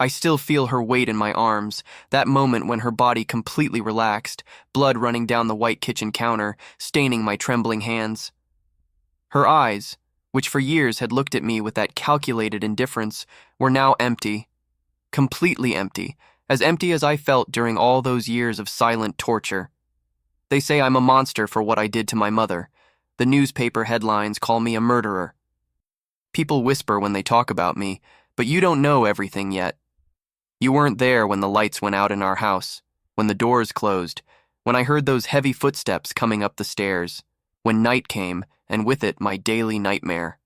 I still feel her weight in my arms, that moment when her body completely relaxed, blood running down the white kitchen counter, staining my trembling hands. Her eyes, which for years had looked at me with that calculated indifference, were now empty, completely empty as I felt during all those years of silent torture. They say I'm a monster for what I did to my mother. The newspaper headlines call me a murderer. People whisper when they talk about me, but you don't know everything yet. You weren't there when the lights went out in our house, when the doors closed, when I heard those heavy footsteps coming up the stairs, when night came, and with it my daily nightmare.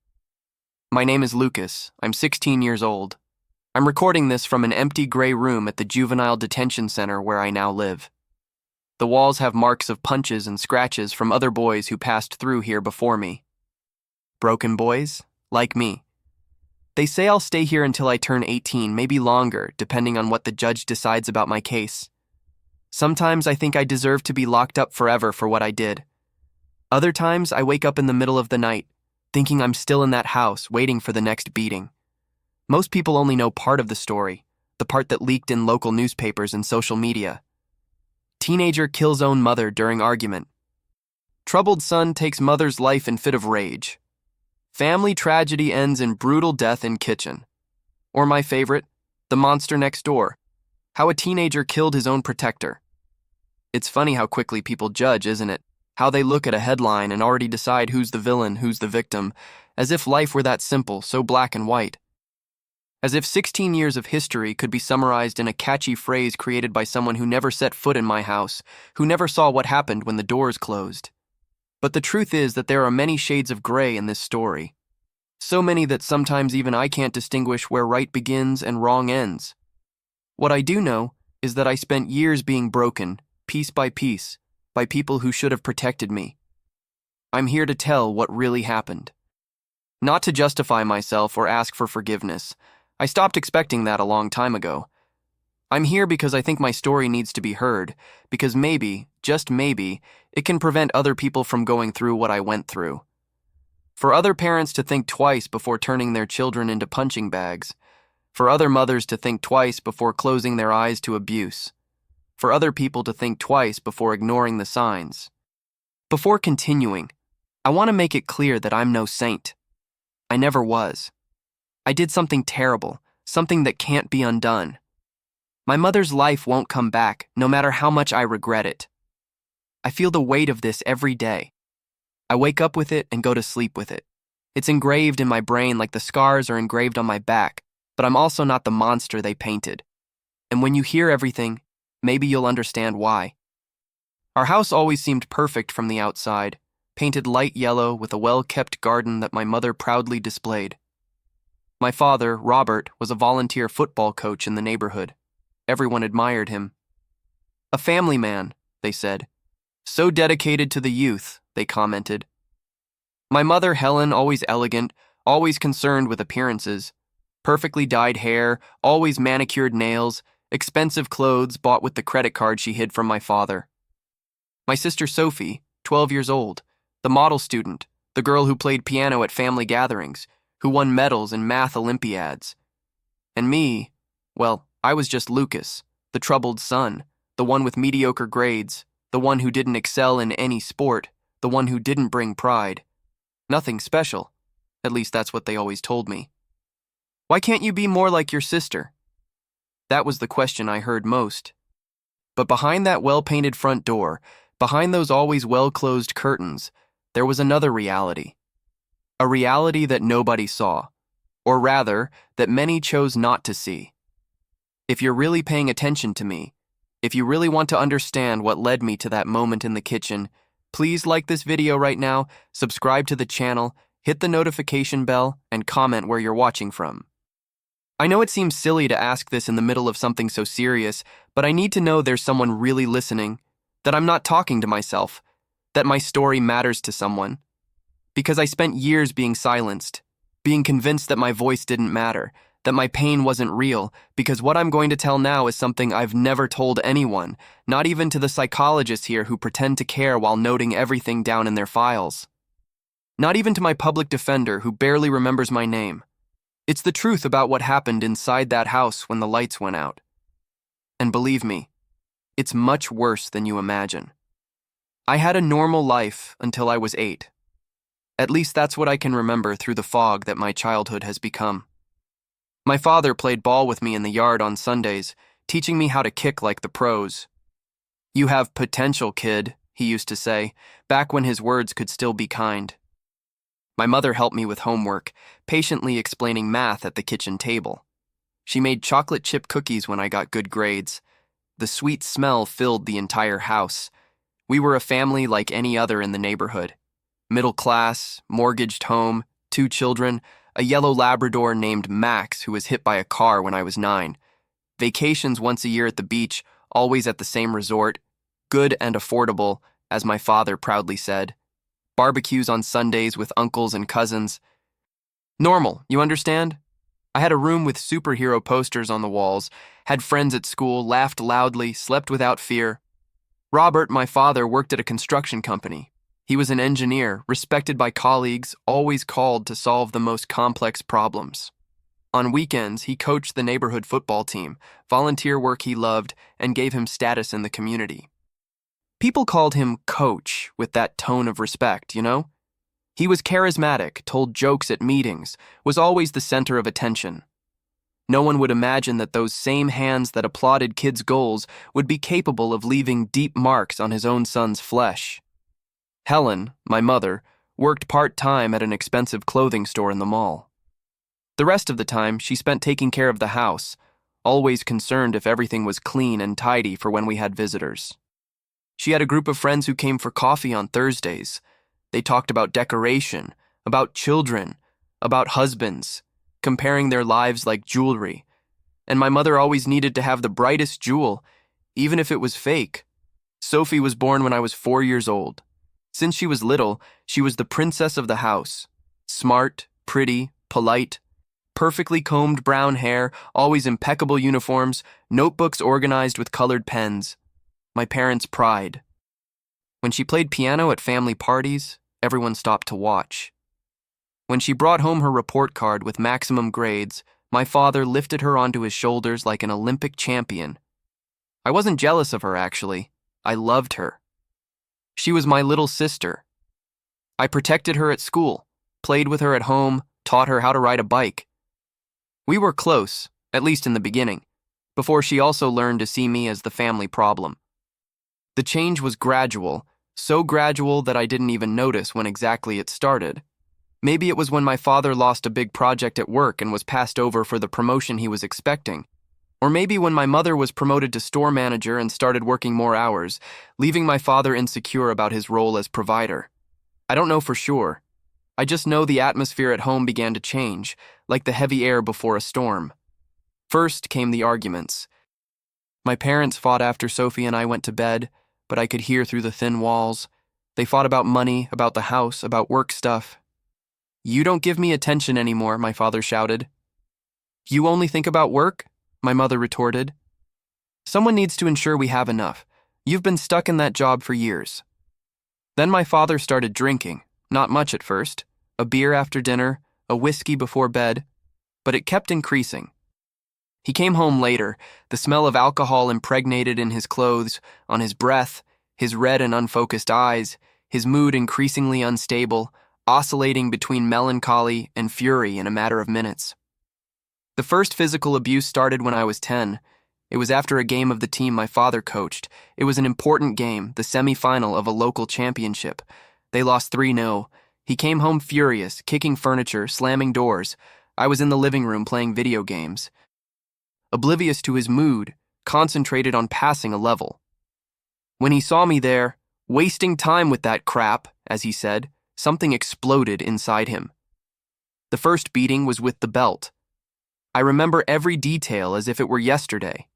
My name is Lucas. I'm 16 years old. I'm recording this from an empty gray room at the juvenile detention center where I now live. The walls have marks of punches and scratches from other boys who passed through here before me. Broken boys, like me. They say I'll stay here until I turn 18, maybe longer, depending on what the judge decides about my case. Sometimes I think I deserve to be locked up forever for what I did. Other times I wake up in the middle of the night, thinking I'm still in that house, waiting for the next beating. Most people only know part of the story, the part that leaked in local newspapers and social media. Teenager kills own mother during argument. Troubled son takes mother's life in fit of rage. Family tragedy ends in brutal death in kitchen. Or my favorite, the monster next door. How a teenager killed his own protector. It's funny how quickly people judge, isn't it? How they look at a headline and already decide who's the villain, who's the victim, as if life were that simple, so black and white. As if 16 years of history could be summarized in a catchy phrase created by someone who never set foot in my house, who never saw what happened when the doors closed. But the truth is that there are many shades of gray in this story. So many that sometimes even I can't distinguish where right begins and wrong ends. What I do know is that I spent years being broken, piece by piece, by people who should have protected me. I'm here to tell what really happened. Not to justify myself or ask for forgiveness. I stopped expecting that a long time ago. I'm here because I think my story needs to be heard, because maybe, just maybe, it can prevent other people from going through what I went through. For other parents to think twice before turning their children into punching bags. For other mothers to think twice before closing their eyes to abuse. For other people to think twice before ignoring the signs. Before continuing, I want to make it clear that I'm no saint. I never was. I did something terrible, something that can't be undone. My mother's life won't come back, no matter how much I regret it. I feel the weight of this every day. I wake up with it and go to sleep with it. It's engraved in my brain like the scars are engraved on my back, but I'm also not the monster they painted. And when you hear everything, maybe you'll understand why. Our house always seemed perfect from the outside, painted light yellow with a well-kept garden that my mother proudly displayed. My father, Robert, was a volunteer football coach in the neighborhood. Everyone admired him. A family man, they said. So dedicated to the youth, they commented. My mother, Helen, always elegant, always concerned with appearances. Perfectly dyed hair, always manicured nails, expensive clothes bought with the credit card she hid from my father. My sister Sophie, 12 years old, the model student, the girl who played piano at family gatherings, who won medals in math Olympiads. And me, well, I was just Lucas, the troubled son, the one with mediocre grades, the one who didn't excel in any sport, the one who didn't bring pride. Nothing special. At least that's what they always told me. Why can't you be more like your sister? That was the question I heard most. But behind that well-painted front door, behind those always well-closed curtains, there was another reality. A reality that nobody saw, or rather, that many chose not to see. If you're really paying attention to me, if you really want to understand what led me to that moment in the kitchen, please like this video right now, subscribe to the channel, hit the notification bell, and comment where you're watching from. I know it seems silly to ask this in the middle of something so serious, but I need to know there's someone really listening, that I'm not talking to myself, that my story matters to someone. Because I spent years being silenced, being convinced that my voice didn't matter, that my pain wasn't real, because what I'm going to tell now is something I've never told anyone, not even to the psychologists here who pretend to care while noting everything down in their files. Not even to my public defender who barely remembers my name. It's the truth about what happened inside that house when the lights went out. And believe me, it's much worse than you imagine. I had a normal life until I was 8. At least that's what I can remember through the fog that my childhood has become. My father played ball with me in the yard on Sundays, teaching me how to kick like the pros. "You have potential, kid," he used to say, back when his words could still be kind. My mother helped me with homework, patiently explaining math at the kitchen table. She made chocolate chip cookies when I got good grades. The sweet smell filled the entire house. We were a family like any other in the neighborhood. Middle class, mortgaged home, 2 children, a yellow Labrador named Max who was hit by a car when I was 9. Vacations once a year at the beach, always at the same resort. Good and affordable, as my father proudly said. Barbecues on Sundays with uncles and cousins. Normal, you understand? I had a room with superhero posters on the walls, had friends at school, laughed loudly, slept without fear. Robert, my father, worked at a construction company. He was an engineer, respected by colleagues, always called to solve the most complex problems. On weekends, he coached the neighborhood football team, volunteer work he loved, and gave him status in the community. People called him Coach with that tone of respect, you know? He was charismatic, told jokes at meetings, was always the center of attention. No one would imagine that those same hands that applauded kids' goals would be capable of leaving deep marks on his own son's flesh. Helen, my mother, worked part-time at an expensive clothing store in the mall. The rest of the time, she spent taking care of the house, always concerned if everything was clean and tidy for when we had visitors. She had a group of friends who came for coffee on Thursdays. They talked about decoration, about children, about husbands, comparing their lives like jewelry. And my mother always needed to have the brightest jewel, even if it was fake. Sophie was born when I was 4 years old. Since she was little, she was the princess of the house. Smart, pretty, polite, perfectly combed brown hair, always impeccable uniforms, notebooks organized with colored pens. My parents' pride. When she played piano at family parties, everyone stopped to watch. When she brought home her report card with maximum grades, my father lifted her onto his shoulders like an Olympic champion. I wasn't jealous of her, actually. I loved her. She was my little sister. I protected her at school, played with her at home, taught her how to ride a bike. We were close, at least in the beginning, before she also learned to see me as the family problem. The change was gradual, so gradual that I didn't even notice when exactly it started. Maybe it was when my father lost a big project at work and was passed over for the promotion he was expecting. Or maybe when my mother was promoted to store manager and started working more hours, leaving my father insecure about his role as provider. I don't know for sure. I just know the atmosphere at home began to change, like the heavy air before a storm. First came the arguments. My parents fought after Sophie and I went to bed, but I could hear through the thin walls. They fought about money, about the house, about work stuff. "You don't give me attention anymore," my father shouted. "You only think about work?" my mother retorted. "Someone needs to ensure we have enough. You've been stuck in that job for years." Then my father started drinking, not much at first, a beer after dinner, a whiskey before bed, but it kept increasing. He came home later, the smell of alcohol impregnated in his clothes, on his breath, his red and unfocused eyes, his mood increasingly unstable, oscillating between melancholy and fury in a matter of minutes. The first physical abuse started when I was 10. It was after a game of the team my father coached. It was an important game, the semi-final of a local championship. They lost 3-0. He came home furious, kicking furniture, slamming doors. I was in the living room playing video games. Oblivious to his mood, concentrated on passing a level. When he saw me there, wasting time with that crap, as he said, something exploded inside him. The first beating was with the belt. I remember every detail as if it were yesterday.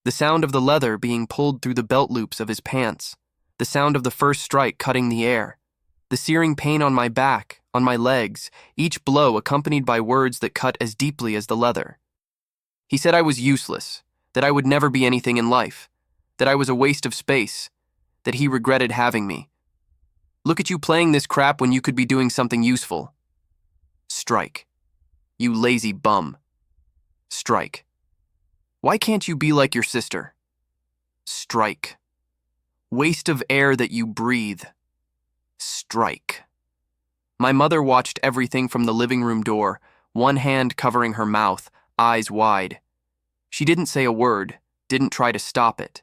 The sound of the leather being pulled through the belt loops of his pants, the sound of the first strike cutting the air, the searing pain on my back, on my legs, each blow accompanied by words that cut as deeply as the leather. He said I was useless, that I would never be anything in life, that I was a waste of space, that he regretted having me. "Look at you playing this crap when you could be doing something useful." Strike. You lazy bum. Strike. Why can't you be like your sister? Strike. Waste of air that you breathe. Strike. My mother watched everything from the living room door, one hand covering her mouth, eyes wide. She didn't say a word, didn't try to stop it.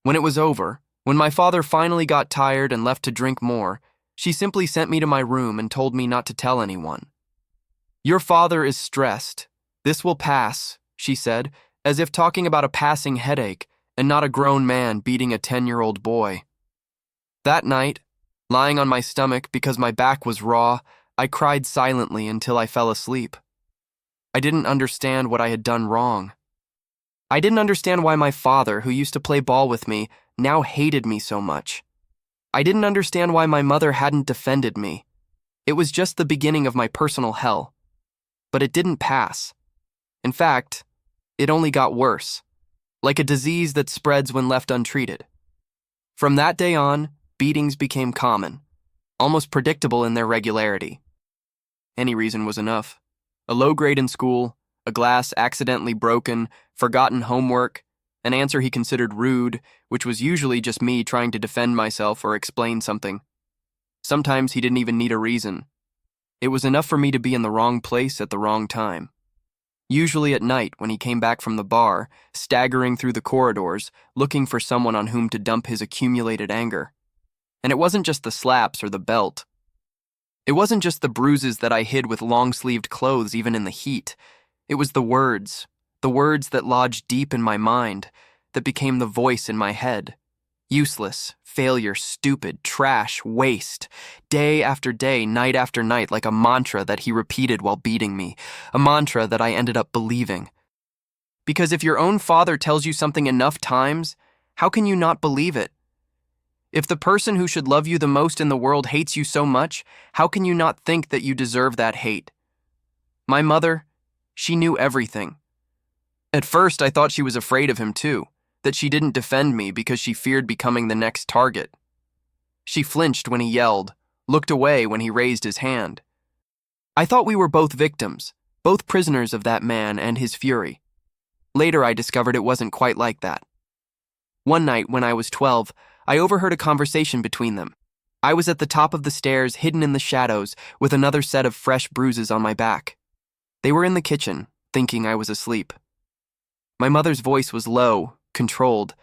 When it was over, when my father finally got tired and left to drink more, she simply sent me to my room and told me not to tell anyone. Your father is stressed. This will pass, she said, as if talking about a passing headache and not a grown man beating a 10-year-old boy. That night, lying on my stomach because my back was raw, I cried silently until I fell asleep. I didn't understand what I had done wrong. I didn't understand why my father, who used to play ball with me, now hated me so much. I didn't understand why my mother hadn't defended me. It was just the beginning of my personal hell. But it didn't pass. In fact, it only got worse, like a disease that spreads when left untreated. From that day on, beatings became common, almost predictable in their regularity. Any reason was enough. A low grade in school, a glass accidentally broken, forgotten homework, an answer he considered rude, which was usually just me trying to defend myself or explain something. Sometimes he didn't even need a reason. It was enough for me to be in the wrong place at the wrong time. Usually at night when he came back from the bar, staggering through the corridors, looking for someone on whom to dump his accumulated anger. And it wasn't just the slaps or the belt. It wasn't just the bruises that I hid with long-sleeved clothes even in the heat. It was the words that lodged deep in my mind, that became the voice in my head. Useless, failure, stupid, trash, waste. Day after day, night after night, like a mantra that he repeated while beating me. A mantra that I ended up believing. Because if your own father tells you something enough times, how can you not believe it? If the person who should love you the most in the world hates you so much, how can you not think that you deserve that hate? My mother, she knew everything. At first, I thought she was afraid of him too, that she didn't defend me because she feared becoming the next target. She flinched when he yelled, looked away when he raised his hand. I thought we were both victims, both prisoners of that man and his fury. Later, I discovered it wasn't quite like that. One night, when I was 12, I overheard a conversation between them. I was at the top of the stairs, hidden in the shadows, with another set of fresh bruises on my back. They were in the kitchen, thinking I was asleep. My mother's voice was low, controlled,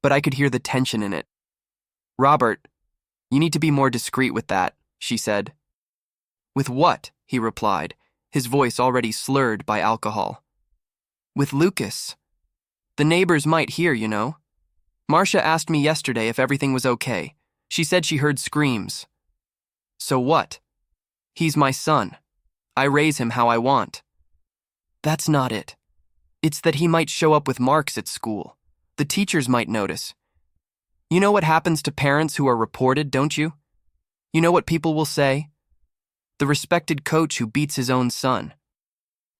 but I could hear the tension in it. "Robert, you need to be more discreet with that," she said. "With what?" he replied, his voice already slurred by alcohol. "With Lucas. The neighbors might hear, you know. Marcia asked me yesterday if everything was okay. She said she heard screams." "So what?" "He's my son. I raise him how I want." "That's not it. It's that he might show up with marks at school. The teachers might notice. You know what happens to parents who are reported, don't you? You know what people will say? The respected coach who beats his own son."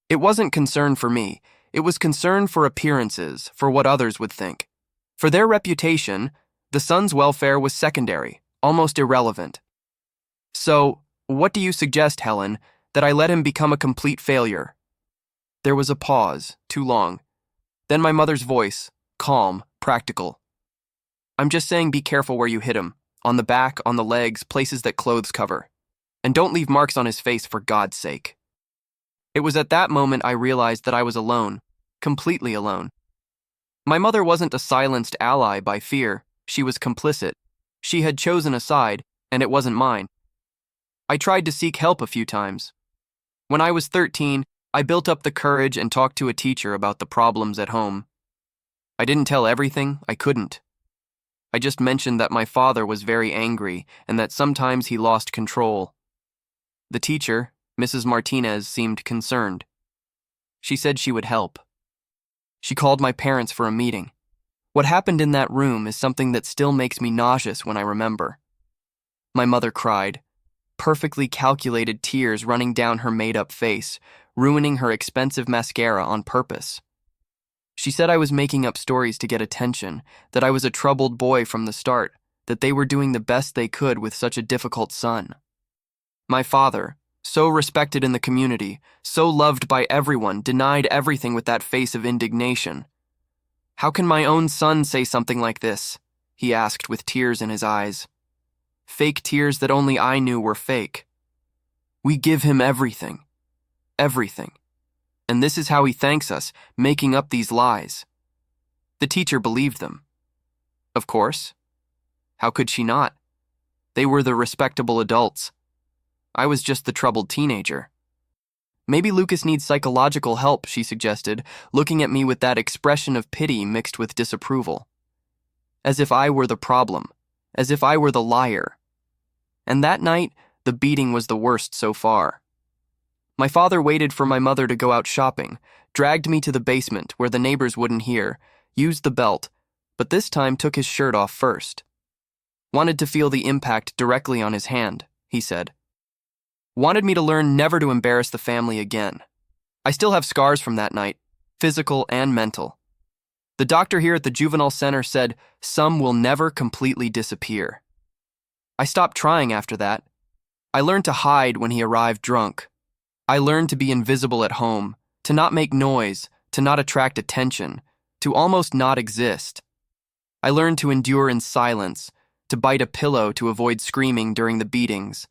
It wasn't concern for me. It was concern for appearances, for what others would think. For their reputation, the son's welfare was secondary, almost irrelevant. "So, what do you suggest, Helen, that I let him become a complete failure?" There was a pause, too long. Then my mother's voice, calm, practical. "I'm just saying be careful where you hit him. On the back, on the legs, places that clothes cover. And don't leave marks on his face for God's sake." It was at that moment I realized that I was alone, completely alone. My mother wasn't a silenced ally by fear. She was complicit. She had chosen a side, and it wasn't mine. I tried to seek help a few times. When I was 13, I built up the courage and talked to a teacher about the problems at home. I didn't tell everything. I couldn't. I just mentioned that my father was very angry and that sometimes he lost control. The teacher, Mrs. Martinez, seemed concerned. She said she would help. She called my parents for a meeting. What happened in that room is something that still makes me nauseous when I remember. My mother cried, perfectly calculated tears running down her made-up face, ruining her expensive mascara on purpose. She said I was making up stories to get attention, that I was a troubled boy from the start, that they were doing the best they could with such a difficult son. My father, So respected in the community, so loved by everyone, denied everything with that face of indignation. "How can my own son say something like this?" he asked with tears in his eyes. Fake tears that only I knew were fake. "We give him everything. Everything. And this is how he thanks us, making up these lies." The teacher believed them. Of course. How could she not? They were the respectable adults. I was just the troubled teenager. "Maybe Lucas needs psychological help," she suggested, looking at me with that expression of pity mixed with disapproval. As if I were the problem, as if I were the liar. And that night, the beating was the worst so far. My father waited for my mother to go out shopping, dragged me to the basement where the neighbors wouldn't hear, used the belt, but this time took his shirt off first. "Wanted to feel the impact directly on his hand," he said. Wanted me to learn never to embarrass the family again. I still have scars from that night, physical and mental. The doctor here at the juvenile center said some will never completely disappear. I stopped trying after that. I learned to hide when he arrived drunk. I learned to be invisible at home, to not make noise, to not attract attention, to almost not exist. I learned to endure in silence, to bite a pillow to avoid screaming during the beatings.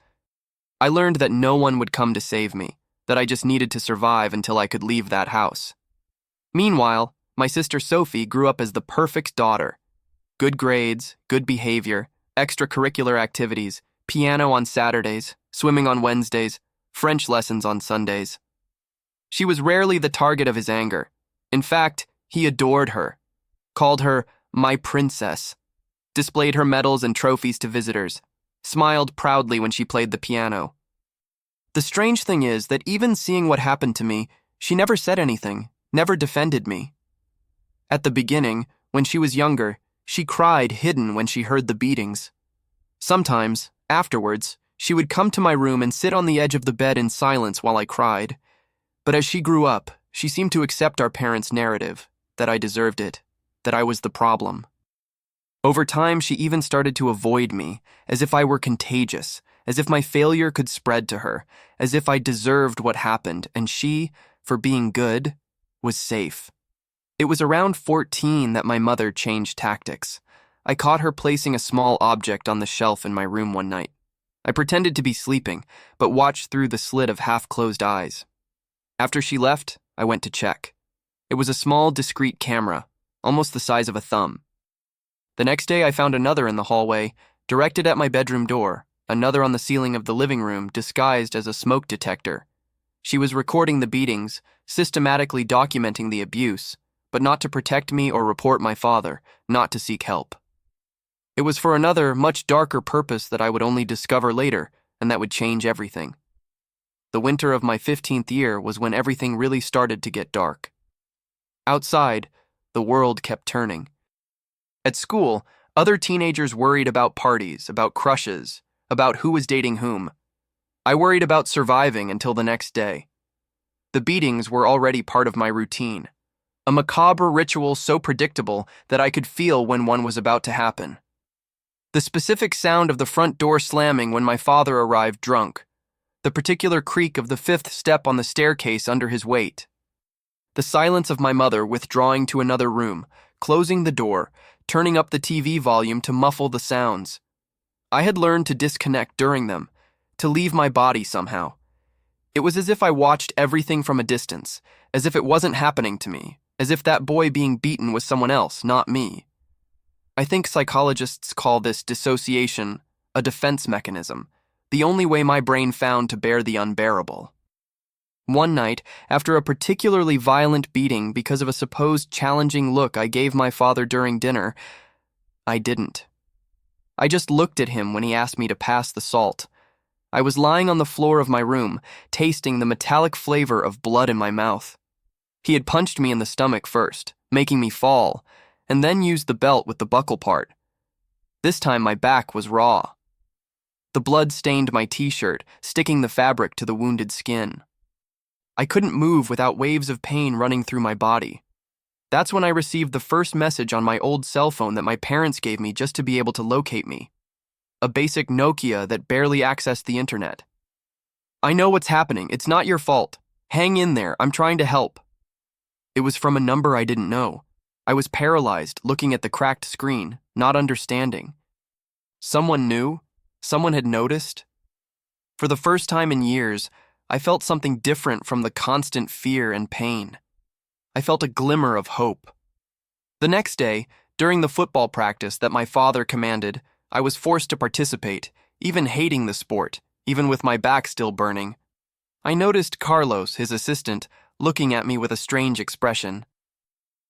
I learned that no one would come to save me, that I just needed to survive until I could leave that house. Meanwhile, my sister Sophie grew up as the perfect daughter. Good grades, good behavior, extracurricular activities, piano on Saturdays, swimming on Wednesdays, French lessons on Sundays. She was rarely the target of his anger. In fact, he adored her, called her my princess, displayed her medals and trophies to visitors, smiled proudly when she played the piano. The strange thing is that even seeing what happened to me, she never said anything, never defended me. At the beginning, when she was younger, she cried hidden when she heard the beatings. Sometimes, afterwards, she would come to my room and sit on the edge of the bed in silence while I cried. But as she grew up, she seemed to accept our parents' narrative, that I deserved it, that I was the problem. Over time, she even started to avoid me, as if I were contagious, as if my failure could spread to her, as if I deserved what happened, and she, for being good, was safe. It was around 14 that my mother changed tactics. I caught her placing a small object on the shelf in my room one night. I pretended to be sleeping, but watched through the slit of half-closed eyes. After she left, I went to check. It was a small, discreet camera, almost the size of a thumb. The next day, I found another in the hallway, directed at my bedroom door, another on the ceiling of the living room, disguised as a smoke detector. She was recording the beatings, systematically documenting the abuse, but not to protect me or report my father, not to seek help. It was for another, much darker purpose that I would only discover later, and that would change everything. The winter of my 15th year was when everything really started to get dark. Outside, the world kept turning. At school, other teenagers worried about parties, about crushes, about who was dating whom. I worried about surviving until the next day. The beatings were already part of my routine, a macabre ritual so predictable that I could feel when one was about to happen. The specific sound of the front door slamming when my father arrived drunk, the particular creak of the 5th step on the staircase under his weight, the silence of my mother withdrawing to another room, closing the door, turning up the TV volume to muffle the sounds. I had learned to disconnect during them, to leave my body somehow. It was as if I watched everything from a distance, as if it wasn't happening to me, as if that boy being beaten was someone else, not me. I think psychologists call this dissociation a defense mechanism, the only way my brain found to bear the unbearable. One night, after a particularly violent beating because of a supposed challenging look I gave my father during dinner, I didn't. I just looked at him when he asked me to pass the salt. I was lying on the floor of my room, tasting the metallic flavor of blood in my mouth. He had punched me in the stomach first, making me fall, and then used the belt with the buckle part. This time my back was raw. The blood stained my t-shirt, sticking the fabric to the wounded skin. I couldn't move without waves of pain running through my body. That's when I received the first message on my old cell phone that my parents gave me just to be able to locate me. A basic Nokia that barely accessed the internet. I know what's happening. It's not your fault. Hang in there. I'm trying to help. It was from a number I didn't know. I was paralyzed, looking at the cracked screen, not understanding. Someone knew? Someone had noticed? For the first time in years, I felt something different from the constant fear and pain. I felt a glimmer of hope. The next day, during the football practice that my father commanded, I was forced to participate, even hating the sport, even with my back still burning. I noticed Carlos, his assistant, looking at me with a strange expression.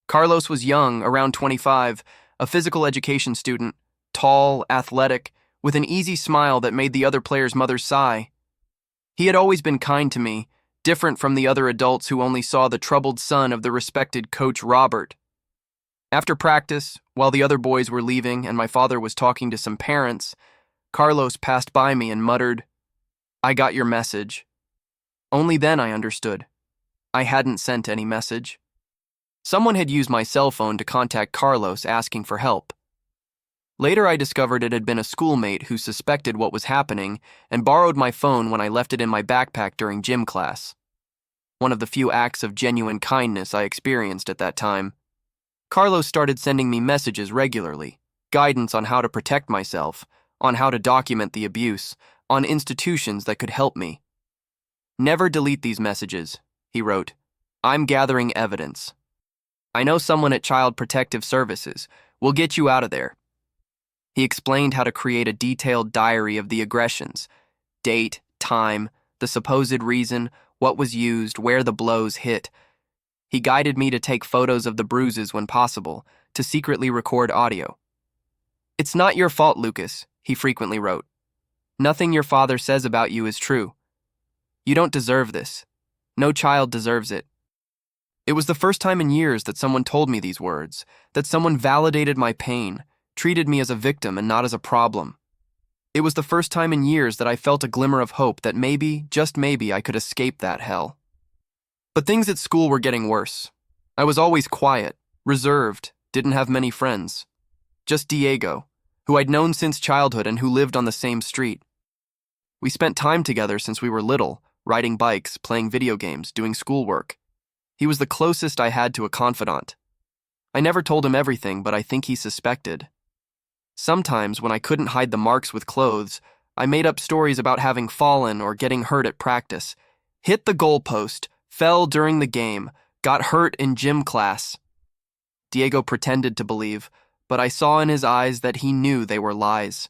Carlos was young, around 25, a physical education student, tall, athletic, with an easy smile that made the other players' mothers sigh. He had always been kind to me, different from the other adults who only saw the troubled son of the respected Coach Robert. After practice, while the other boys were leaving and my father was talking to some parents, Carlos passed by me and muttered, "I got your message." Only then I understood. I hadn't sent any message. Someone had used my cell phone to contact Carlos asking for help. Later I discovered it had been a schoolmate who suspected what was happening and borrowed my phone when I left it in my backpack during gym class. One of the few acts of genuine kindness I experienced at that time. Carlos started sending me messages regularly, guidance on how to protect myself, on how to document the abuse, on institutions that could help me. "Never delete these messages," he wrote. "I'm gathering evidence. I know someone at Child Protective Services. We'll get you out of there." He explained how to create a detailed diary of the aggressions: date, time, the supposed reason, what was used, where the blows hit. He guided me to take photos of the bruises when possible, to secretly record audio. "It's not your fault, Lucas," he frequently wrote. "Nothing your father says about you is true. You don't deserve this. No child deserves it." It was the first time in years that someone told me these words, that someone validated my pain, treated me as a victim and not as a problem. It was the first time in years that I felt a glimmer of hope that maybe, just maybe, I could escape that hell. But things at school were getting worse. I was always quiet, reserved, didn't have many friends. Just Diego, who I'd known since childhood and who lived on the same street. We spent time together since we were little, riding bikes, playing video games, doing schoolwork. He was the closest I had to a confidant. I never told him everything, but I think he suspected. Sometimes, when I couldn't hide the marks with clothes, I made up stories about having fallen or getting hurt at practice. Hit the goalpost, fell during the game, got hurt in gym class. Diego pretended to believe, but I saw in his eyes that he knew they were lies.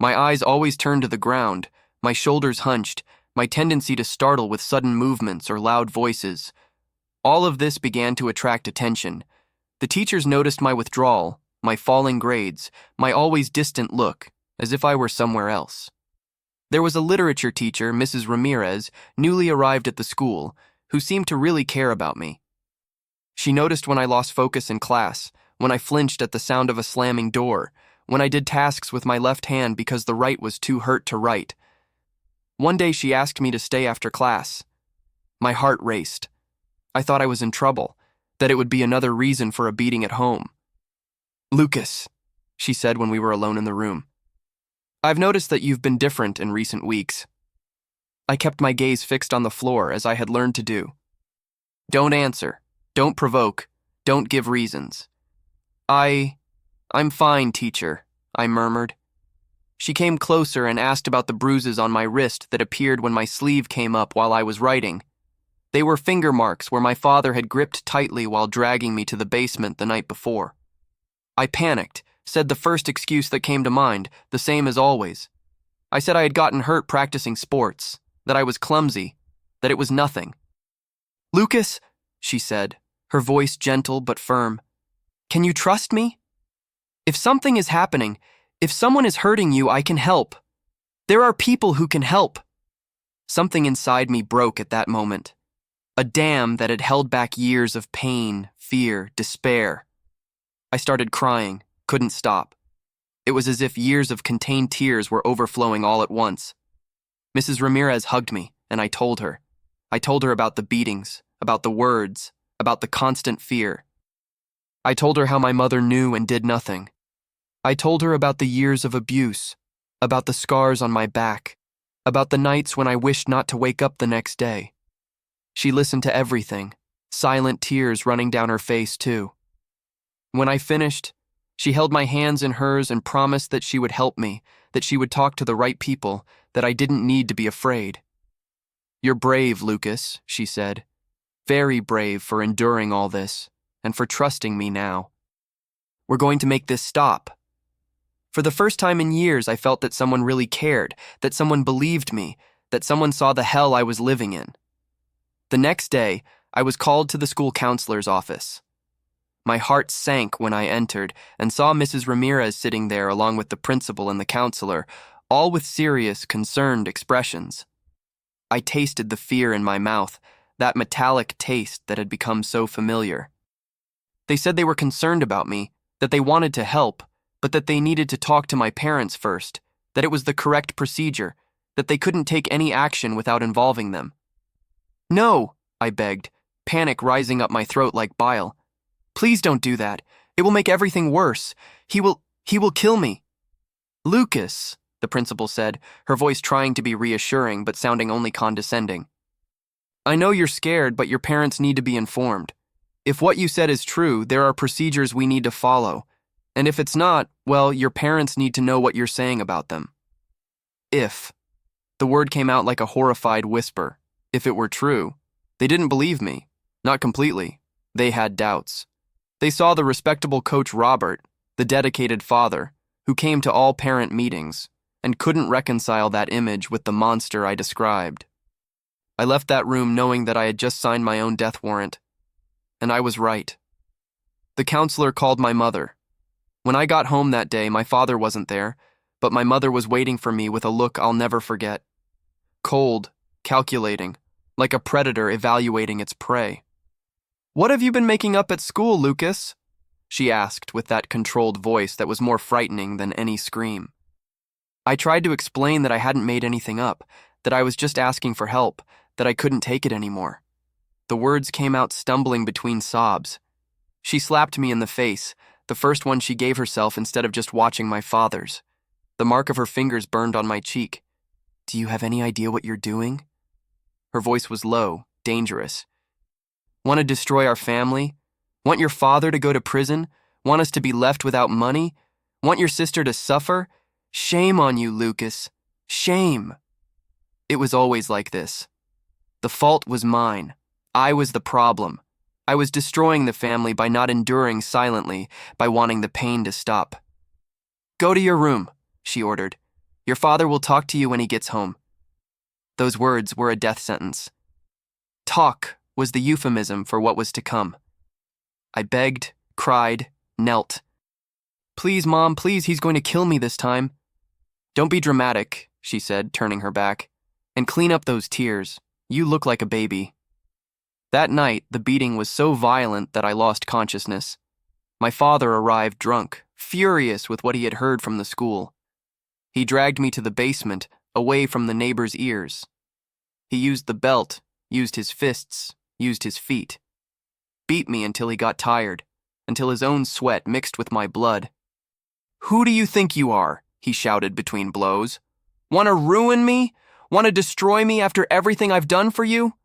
My eyes always turned to the ground, my shoulders hunched, my tendency to startle with sudden movements or loud voices. All of this began to attract attention. The teachers noticed my withdrawal, my falling grades, my always distant look, as if I were somewhere else. There was a literature teacher, Mrs. Ramirez, newly arrived at the school, who seemed to really care about me. She noticed when I lost focus in class, when I flinched at the sound of a slamming door, when I did tasks with my left hand because the right was too hurt to write. One day she asked me to stay after class. My heart raced. I thought I was in trouble, that it would be another reason for a beating at home. "Lucas," she said when we were alone in the room, "I've noticed that you've been different in recent weeks." I kept my gaze fixed on the floor as I had learned to do. "Don't answer. Don't provoke. Don't give reasons." I'm fine, teacher," I murmured. She came closer and asked about the bruises on my wrist that appeared when my sleeve came up while I was writing. They were finger marks where my father had gripped tightly while dragging me to the basement the night before. I panicked, said the first excuse that came to mind, the same as always. I said I had gotten hurt practicing sports, that I was clumsy, that it was nothing. "Lucas," she said, her voice gentle but firm, "can you trust me? If something is happening, if someone is hurting you, I can help. There are people who can help." Something inside me broke at that moment. A dam that had held back years of pain, fear, despair. I started crying, couldn't stop. It was as if years of contained tears were overflowing all at once. Mrs. Ramirez hugged me, and I told her. I told her about the beatings, about the words, about the constant fear. I told her how my mother knew and did nothing. I told her about the years of abuse, about the scars on my back, about the nights when I wished not to wake up the next day. She listened to everything, silent tears running down her face, too. When I finished, she held my hands in hers and promised that she would help me, that she would talk to the right people, that I didn't need to be afraid. "You're brave, Lucas," she said. "Very brave for enduring all this, and for trusting me now. We're going to make this stop." For the first time in years, I felt that someone really cared, that someone believed me, that someone saw the hell I was living in. The next day, I was called to the school counselor's office. My heart sank when I entered and saw Mrs. Ramirez sitting there along with the principal and the counselor, all with serious, concerned expressions. I tasted the fear in my mouth, that metallic taste that had become so familiar. They said they were concerned about me, that they wanted to help, but that they needed to talk to my parents first, that it was the correct procedure, that they couldn't take any action without involving them. "No," I begged, panic rising up my throat like bile. "Please don't do that. It will make everything worse. He will kill me." "Lucas," the principal said, her voice trying to be reassuring but sounding only condescending. "I know you're scared, but your parents need to be informed. If what you said is true, there are procedures we need to follow. And if it's not, well, your parents need to know what you're saying about them." If. The word came out like a horrified whisper. If it were true. They didn't believe me. Not completely. They had doubts. They saw the respectable Coach Robert, the dedicated father, who came to all parent meetings, and couldn't reconcile that image with the monster I described. I left that room knowing that I had just signed my own death warrant. And I was right. The counselor called my mother. When I got home that day, my father wasn't there, but my mother was waiting for me with a look I'll never forget. Cold, calculating, like a predator evaluating its prey. "What have you been making up at school, Lucas?" she asked with that controlled voice that was more frightening than any scream. I tried to explain that I hadn't made anything up, that I was just asking for help, that I couldn't take it anymore. The words came out stumbling between sobs. She slapped me in the face, the first one she gave herself instead of just watching my father's. The mark of her fingers burned on my cheek. "Do you have any idea what you're doing?" Her voice was low, dangerous. "Want to destroy our family? Want your father to go to prison? Want us to be left without money? Want your sister to suffer? Shame on you, Lucas. Shame." It was always like this. The fault was mine. I was the problem. I was destroying the family by not enduring silently, by wanting the pain to stop. "Go to your room," she ordered. "Your father will talk to you when he gets home." Those words were a death sentence. Talk was the euphemism for what was to come. I begged, cried, knelt. "Please, Mom, please, he's going to kill me this time." "Don't be dramatic," she said, turning her back. "And clean up those tears. You look like a baby." That night, the beating was so violent that I lost consciousness. My father arrived drunk, furious with what he had heard from the school. He dragged me to the basement, away from the neighbors' ears. He used the belt, used his fists, used his feet. Beat me until he got tired, until his own sweat mixed with my blood. "Who do you think you are?" he shouted between blows. "Want to ruin me? Want to destroy me after everything I've done for you?"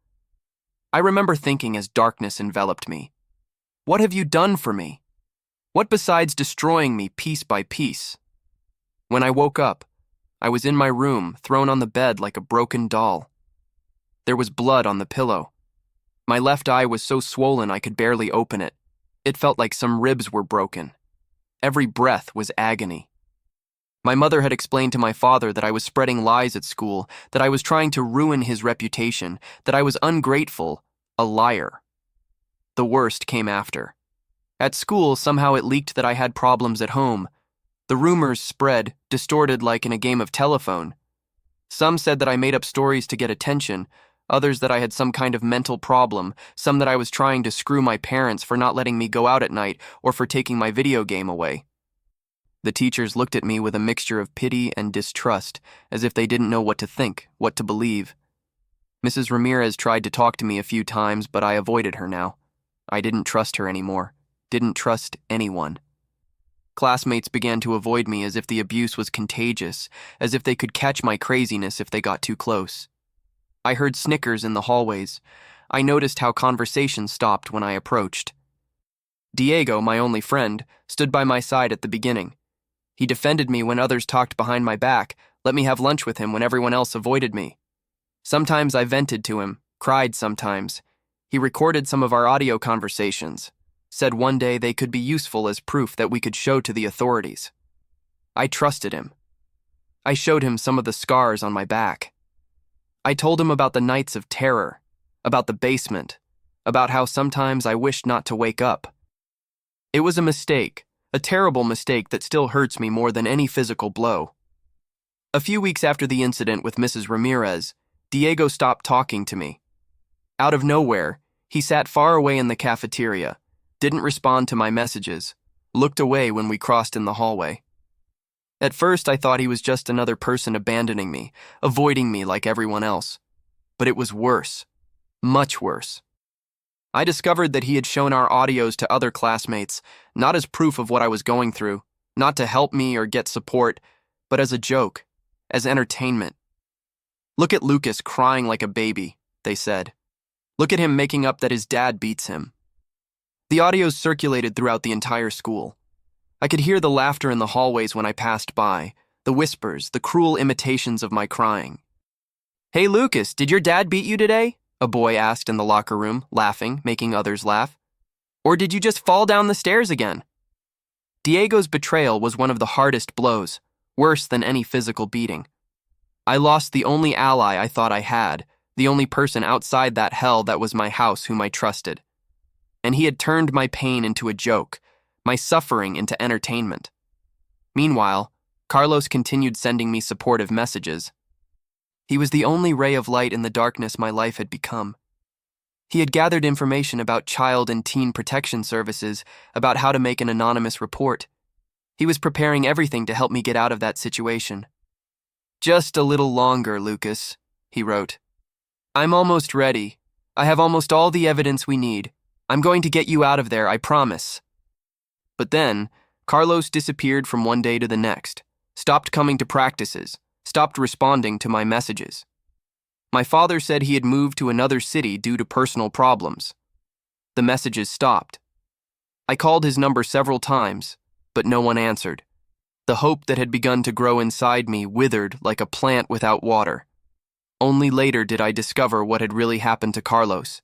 I remember thinking as darkness enveloped me. What have you done for me? What besides destroying me piece by piece? When I woke up, I was in my room, thrown on the bed like a broken doll. There was blood on the pillow. My left eye was so swollen I could barely open it. It felt like some ribs were broken. Every breath was agony. My mother had explained to my father that I was spreading lies at school, that I was trying to ruin his reputation, that I was ungrateful, a liar. The worst came after. At school, somehow it leaked that I had problems at home. The rumors spread, distorted like in a game of telephone. Some said that I made up stories to get attention, others that I had some kind of mental problem, some that I was trying to screw my parents for not letting me go out at night or for taking my video game away. The teachers looked at me with a mixture of pity and distrust, as if they didn't know what to think, what to believe. Mrs. Ramirez tried to talk to me a few times, but I avoided her now. I didn't trust her anymore. Didn't trust anyone. Classmates began to avoid me as if the abuse was contagious, as if they could catch my craziness if they got too close. I heard snickers in the hallways. I noticed how conversation stopped when I approached. Diego, my only friend, stood by my side at the beginning. He defended me when others talked behind my back, let me have lunch with him when everyone else avoided me. Sometimes I vented to him, cried sometimes. He recorded some of our audio conversations, said one day they could be useful as proof that we could show to the authorities. I trusted him. I showed him some of the scars on my back. I told him about the nights of terror, about the basement, about how sometimes I wished not to wake up. It was a mistake, a terrible mistake that still hurts me more than any physical blow. A few weeks after the incident with Mrs. Ramirez, Diego stopped talking to me. Out of nowhere, he sat far away in the cafeteria, didn't respond to my messages, looked away when we crossed in the hallway. At first, I thought he was just another person abandoning me, avoiding me like everyone else. But it was worse, much worse. I discovered that he had shown our audios to other classmates, not as proof of what I was going through, not to help me or get support, but as a joke, as entertainment. Look at Lucas crying like a baby, they said. Look at him making up that his dad beats him. The audios circulated throughout the entire school. I could hear the laughter in the hallways when I passed by, the whispers, the cruel imitations of my crying. "Hey Lucas, did your dad beat you today?" a boy asked in the locker room, laughing, making others laugh. "Or did you just fall down the stairs again?" Diego's betrayal was one of the hardest blows, worse than any physical beating. I lost the only ally I thought I had, the only person outside that hell that was my house whom I trusted. And he had turned my pain into a joke, my suffering into entertainment. Meanwhile, Carlos continued sending me supportive messages. He was the only ray of light in the darkness my life had become. He had gathered information about child and teen protection services, about how to make an anonymous report. He was preparing everything to help me get out of that situation. "Just a little longer, Lucas," he wrote. "I'm almost ready. I have almost all the evidence we need. I'm going to get you out of there, I promise." But then, Carlos disappeared from one day to the next, stopped coming to practices, stopped responding to my messages. My father said he had moved to another city due to personal problems. The messages stopped. I called his number several times, but no one answered. The hope that had begun to grow inside me withered like a plant without water. Only later did I discover what had really happened to Carlos.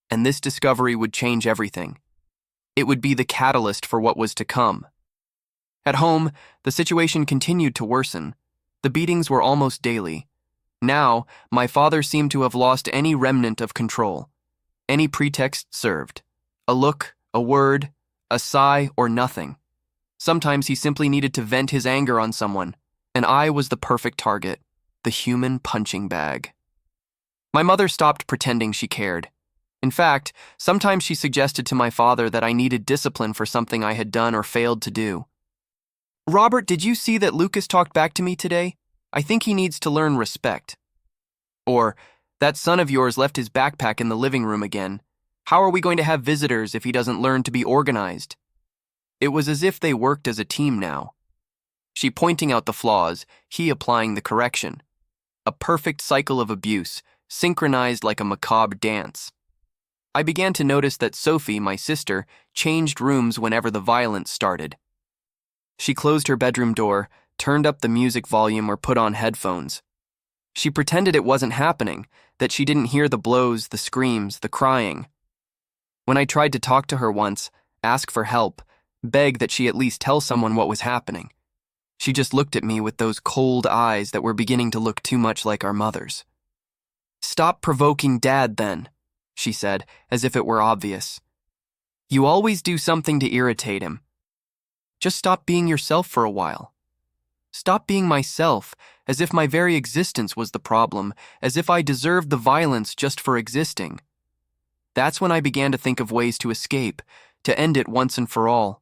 And this discovery would change everything. It would be the catalyst for what was to come. At home, the situation continued to worsen. The beatings were almost daily. Now, my father seemed to have lost any remnant of control. Any pretext served. A look, a word, a sigh, or nothing. Sometimes he simply needed to vent his anger on someone, and I was the perfect target, the human punching bag. My mother stopped pretending she cared. In fact, sometimes she suggested to my father that I needed discipline for something I had done or failed to do. "Robert, did you see that Lucas talked back to me today? I think he needs to learn respect." Or, "That son of yours left his backpack in the living room again. How are we going to have visitors if he doesn't learn to be organized?" It was as if they worked as a team now. She pointing out the flaws, he applying the correction. A perfect cycle of abuse, synchronized like a macabre dance. I began to notice that Sophie, my sister, changed rooms whenever the violence started. She closed her bedroom door, turned up the music volume or put on headphones. She pretended it wasn't happening, that she didn't hear the blows, the screams, the crying. When I tried to talk to her once, ask for help, beg that she at least tell someone what was happening, she just looked at me with those cold eyes that were beginning to look too much like our mother's. "Stop provoking Dad, then," she said, as if it were obvious. "You always do something to irritate him. Just stop being yourself for a while. Stop being myself, as if my very existence was the problem, as if I deserved the violence just for existing." That's when I began to think of ways to escape, to end it once and for all.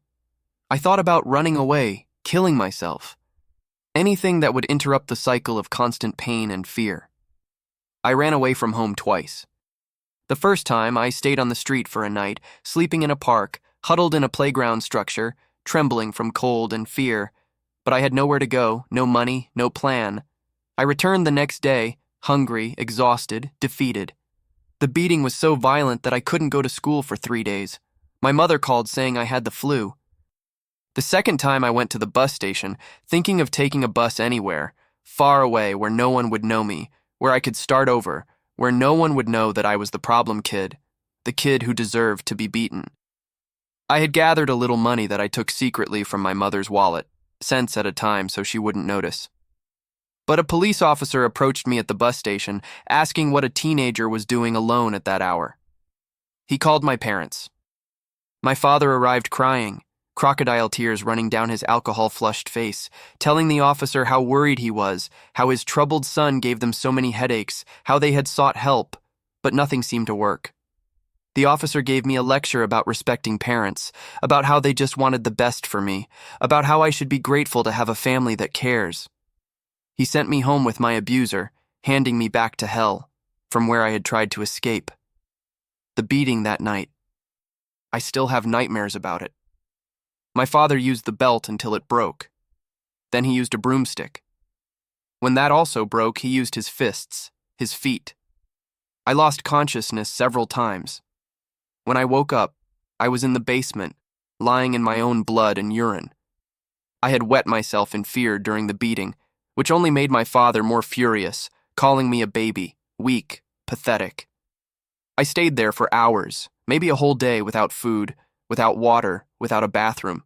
I thought about running away, killing myself. Anything that would interrupt the cycle of constant pain and fear. I ran away from home twice. The first time, I stayed on the street for a night, sleeping in a park, huddled in a playground structure, trembling from cold and fear. But I had nowhere to go, no money, no plan. I returned the next day, hungry, exhausted, defeated. The beating was so violent that I couldn't go to school for 3 days. My mother called saying I had the flu. The second time I went to the bus station, thinking of taking a bus anywhere, far away where no one would know me, where I could start over, where no one would know that I was the problem kid, the kid who deserved to be beaten. I had gathered a little money that I took secretly from my mother's wallet, cents at a time so she wouldn't notice. But a police officer approached me at the bus station, asking what a teenager was doing alone at that hour. He called my parents. My father arrived crying, crocodile tears running down his alcohol-flushed face, telling the officer how worried he was, how his troubled son gave them so many headaches, how they had sought help, but nothing seemed to work. The officer gave me a lecture about respecting parents, about how they just wanted the best for me, about how I should be grateful to have a family that cares. He sent me home with my abuser, handing me back to hell, from where I had tried to escape. The beating that night. I still have nightmares about it. My father used the belt until it broke. Then he used a broomstick. When that also broke, he used his fists, his feet. I lost consciousness several times. When I woke up, I was in the basement, lying in my own blood and urine. I had wet myself in fear during the beating, which only made my father more furious, calling me a baby, weak, pathetic. I stayed there for hours, maybe a whole day without food, without water, without a bathroom.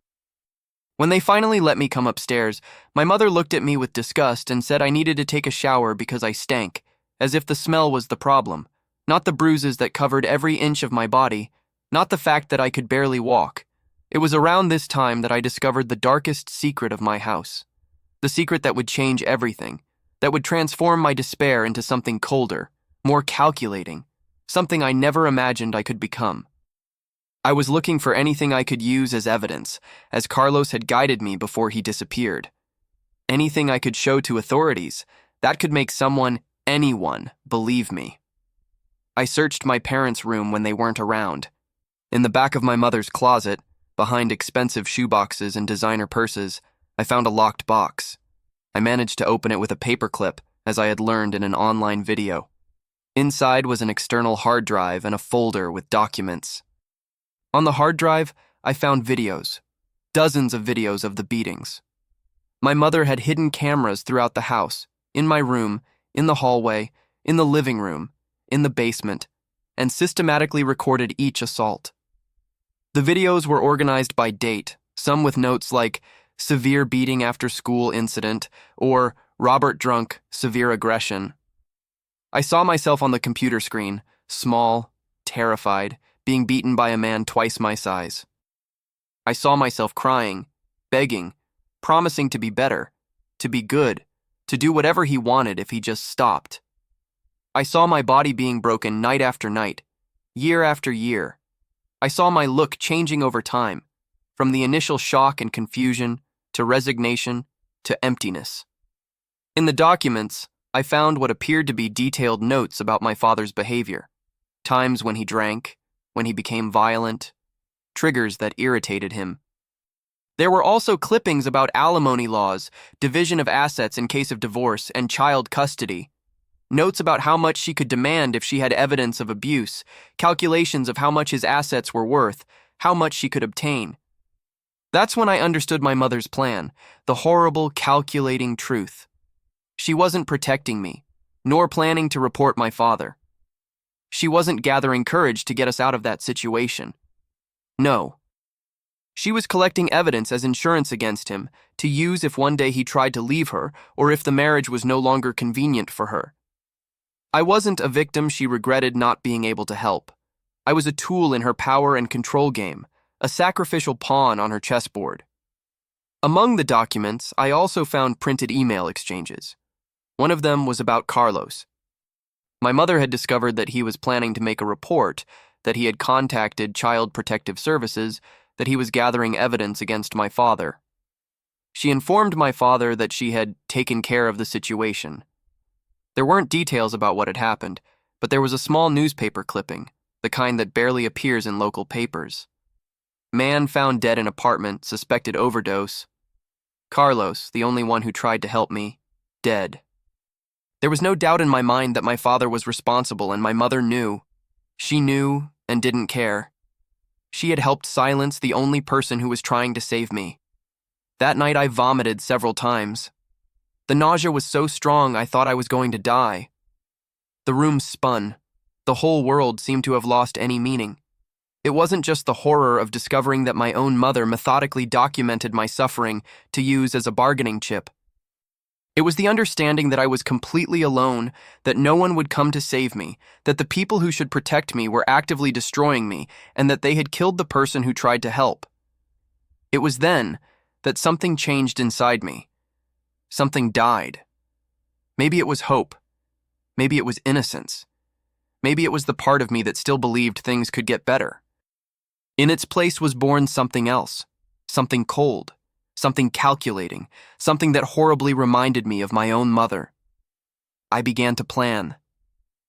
When they finally let me come upstairs, my mother looked at me with disgust and said I needed to take a shower because I stank, as if the smell was the problem. Not the bruises that covered every inch of my body, not the fact that I could barely walk. It was around this time that I discovered the darkest secret of my house. The secret that would change everything, that would transform my despair into something colder, more calculating, something I never imagined I could become. I was looking for anything I could use as evidence, as Carlos had guided me before he disappeared. Anything I could show to authorities that could make someone, anyone, believe me. I searched my parents' room when they weren't around. In the back of my mother's closet, behind expensive shoeboxes and designer purses, I found a locked box. I managed to open it with a paperclip, as I had learned in an online video. Inside was an external hard drive and a folder with documents. On the hard drive, I found videos, dozens of videos of the beatings. My mother had hidden cameras throughout the house, in my room, in the hallway, in the living room, in the basement, and systematically recorded each assault. The videos were organized by date, some with notes like severe beating after school incident or Robert drunk, severe aggression. I saw myself on the computer screen, small, terrified, being beaten by a man twice my size. I saw myself crying, begging, promising to be better, to be good, to do whatever he wanted if he just stopped. I saw my body being broken night after night, year after year. I saw my look changing over time, from the initial shock and confusion, to resignation, to emptiness. In the documents, I found what appeared to be detailed notes about my father's behavior, times when he drank, when he became violent, triggers that irritated him. There were also clippings about alimony laws, division of assets in case of divorce, and child custody. Notes about how much she could demand if she had evidence of abuse, calculations of how much his assets were worth, how much she could obtain. That's when I understood my mother's plan, the horrible, calculating truth. She wasn't protecting me, nor planning to report my father. She wasn't gathering courage to get us out of that situation. No. She was collecting evidence as insurance against him, to use if one day he tried to leave her or if the marriage was no longer convenient for her. I wasn't a victim she regretted not being able to help. I was a tool in her power and control game, a sacrificial pawn on her chessboard. Among the documents, I also found printed email exchanges. One of them was about Carlos. My mother had discovered that he was planning to make a report, that he had contacted Child Protective Services, that he was gathering evidence against my father. She informed my father that she had taken care of the situation. There weren't details about what had happened, but there was a small newspaper clipping, the kind that barely appears in local papers. Man found dead in apartment, suspected overdose. Carlos, the only one who tried to help me, dead. There was no doubt in my mind that my father was responsible, and my mother knew. She knew and didn't care. She had helped silence the only person who was trying to save me. That night I vomited several times. The nausea was so strong I thought I was going to die. The room spun. The whole world seemed to have lost any meaning. It wasn't just the horror of discovering that my own mother methodically documented my suffering to use as a bargaining chip. It was the understanding that I was completely alone, that no one would come to save me, that the people who should protect me were actively destroying me, and that they had killed the person who tried to help. It was then that something changed inside me. Something died. Maybe it was hope. Maybe it was innocence. Maybe it was the part of me that still believed things could get better. In its place was born something else, something cold, something calculating, something that horribly reminded me of my own mother. I began to plan.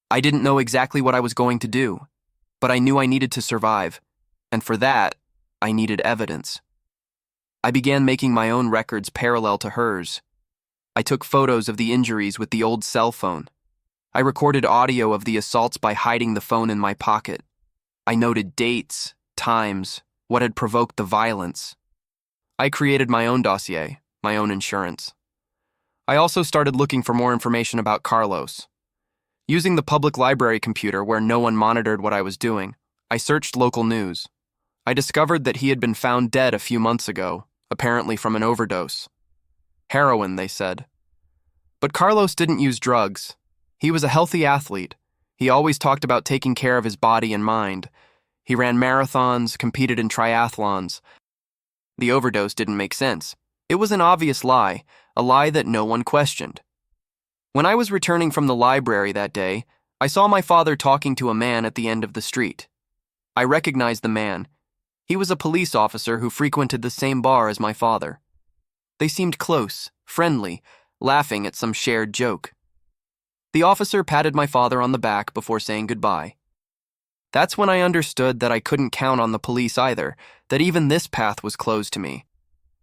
I didn't know exactly what I was going to do, but I knew I needed to survive, and for that, I needed evidence. I began making my own records parallel to hers. I took photos of the injuries with the old cell phone. I recorded audio of the assaults by hiding the phone in my pocket. I noted dates, times, what had provoked the violence. I created my own dossier, my own insurance. I also started looking for more information about Carlos. Using the public library computer where no one monitored what I was doing, I searched local news. I discovered that he had been found dead a few months ago, apparently from an overdose. Heroin, they said. But Carlos didn't use drugs. He was a healthy athlete. He always talked about taking care of his body and mind. He ran marathons, competed in triathlons. The overdose didn't make sense. It was an obvious lie, a lie that no one questioned. When I was returning from the library that day, I saw my father talking to a man at the end of the street. I recognized the man. He was a police officer who frequented the same bar as my father. They seemed close, friendly, laughing at some shared joke. The officer patted my father on the back before saying goodbye. That's when I understood that I couldn't count on the police either, that even this path was closed to me.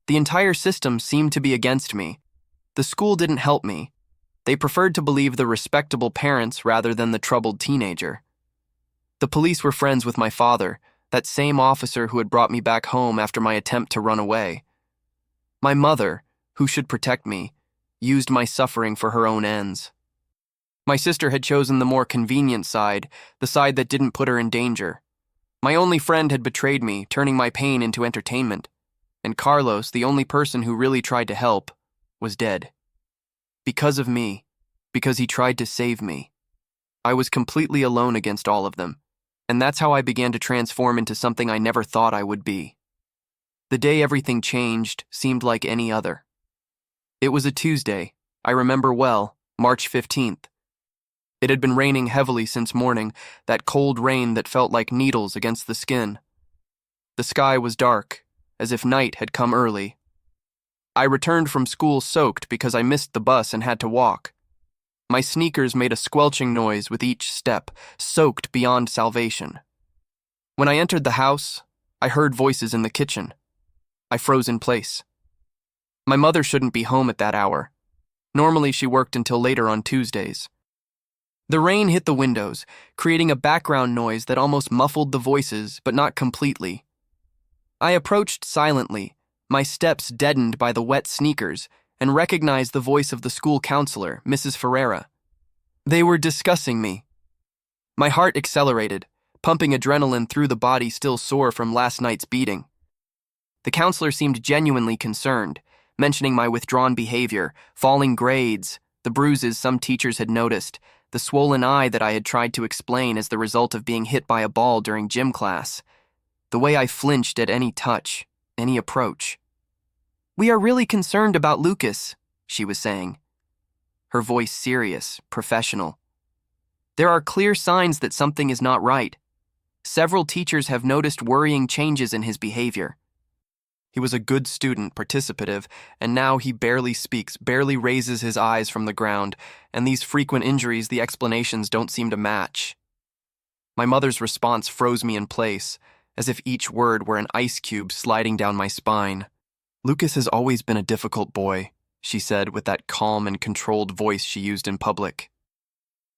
The entire system seemed to be against me. The school didn't help me. They preferred to believe the respectable parents rather than the troubled teenager. The police were friends with my father, that same officer who had brought me back home after my attempt to run away. My mother, who should protect me, used my suffering for her own ends. My sister had chosen the more convenient side, the side that didn't put her in danger. My only friend had betrayed me, turning my pain into entertainment. And Carlos, the only person who really tried to help, was dead. Because of me, because he tried to save me. I was completely alone against all of them, and that's how I began to transform into something I never thought I would be. The day everything changed seemed like any other. It was a Tuesday, I remember well, March 15th. It had been raining heavily since morning, that cold rain that felt like needles against the skin. The sky was dark, as if night had come early. I returned from school soaked because I missed the bus and had to walk. My sneakers made a squelching noise with each step, soaked beyond salvation. When I entered the house, I heard voices in the kitchen. I froze in place. My mother shouldn't be home at that hour. Normally she worked until later on Tuesdays. The rain hit the windows, creating a background noise that almost muffled the voices, but not completely. I approached silently, my steps deadened by the wet sneakers, and recognized the voice of the school counselor, Mrs. Ferreira. They were discussing me. My heart accelerated, pumping adrenaline through the body still sore from last night's beating. The counselor seemed genuinely concerned, mentioning my withdrawn behavior, falling grades, the bruises some teachers had noticed, the swollen eye that I had tried to explain as the result of being hit by a ball during gym class, the way I flinched at any touch, any approach. "We are really concerned about Lucas," she was saying. Her voice serious, professional. "There are clear signs that something is not right. Several teachers have noticed worrying changes in his behavior. He was a good student, participative, and now he barely speaks, barely raises his eyes from the ground, and these frequent injuries, the explanations don't seem to match." My mother's response froze me in place, as if each word were an ice cube sliding down my spine. "Lucas has always been a difficult boy," she said with that calm and controlled voice she used in public.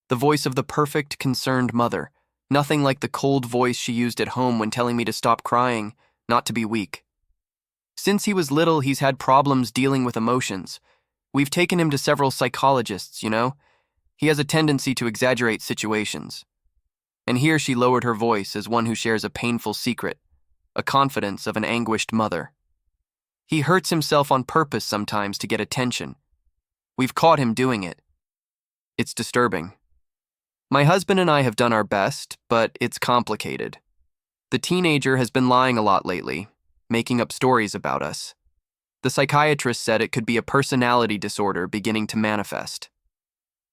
The voice of the perfect, concerned mother, nothing like the cold voice she used at home when telling me to stop crying, not to be weak. Since he was little, he's had problems dealing with emotions. We've taken him to several psychologists, you know? He has a tendency to exaggerate situations. And here she lowered her voice as one who shares a painful secret, a confidence of an anguished mother. He hurts himself on purpose sometimes to get attention. We've caught him doing it. It's disturbing. My husband and I have done our best, but it's complicated. The teenager has been lying a lot lately, making up stories about us. The psychiatrist said it could be a personality disorder beginning to manifest.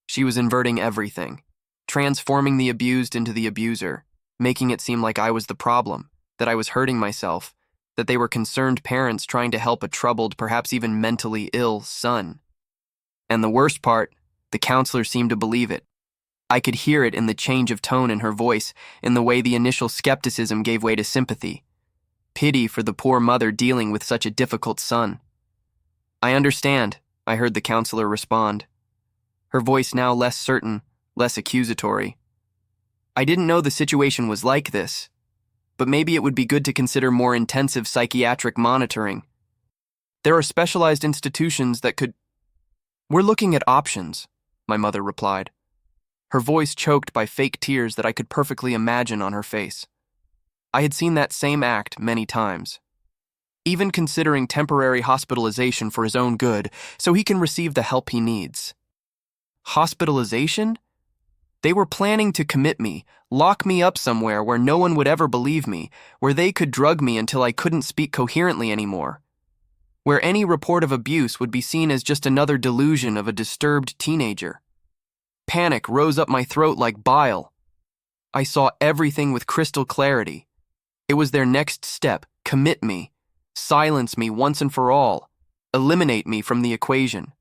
She was inverting everything, transforming the abused into the abuser, making it seem like I was the problem, that I was hurting myself, that they were concerned parents trying to help a troubled, perhaps even mentally ill son. And the worst part, the counselor seemed to believe it. I could hear it in the change of tone in her voice, in the way the initial skepticism gave way to sympathy. Pity for the poor mother dealing with such a difficult son. "I understand," I heard the counselor respond. Her voice now less certain, less accusatory. "I didn't know the situation was like this, but maybe it would be good to consider more intensive psychiatric monitoring. There are specialized institutions that could—" "We're looking at options," my mother replied, her voice choked by fake tears that I could perfectly imagine on her face. I had seen that same act many times. Even considering temporary hospitalization for his own good, so he can receive the help he needs. Hospitalization? They were planning to commit me, lock me up somewhere where no one would ever believe me, where they could drug me until I couldn't speak coherently anymore, where any report of abuse would be seen as just another delusion of a disturbed teenager. Panic rose up my throat like bile. I saw everything with crystal clarity. It was their next step: commit me, silence me once and for all, eliminate me from the equation.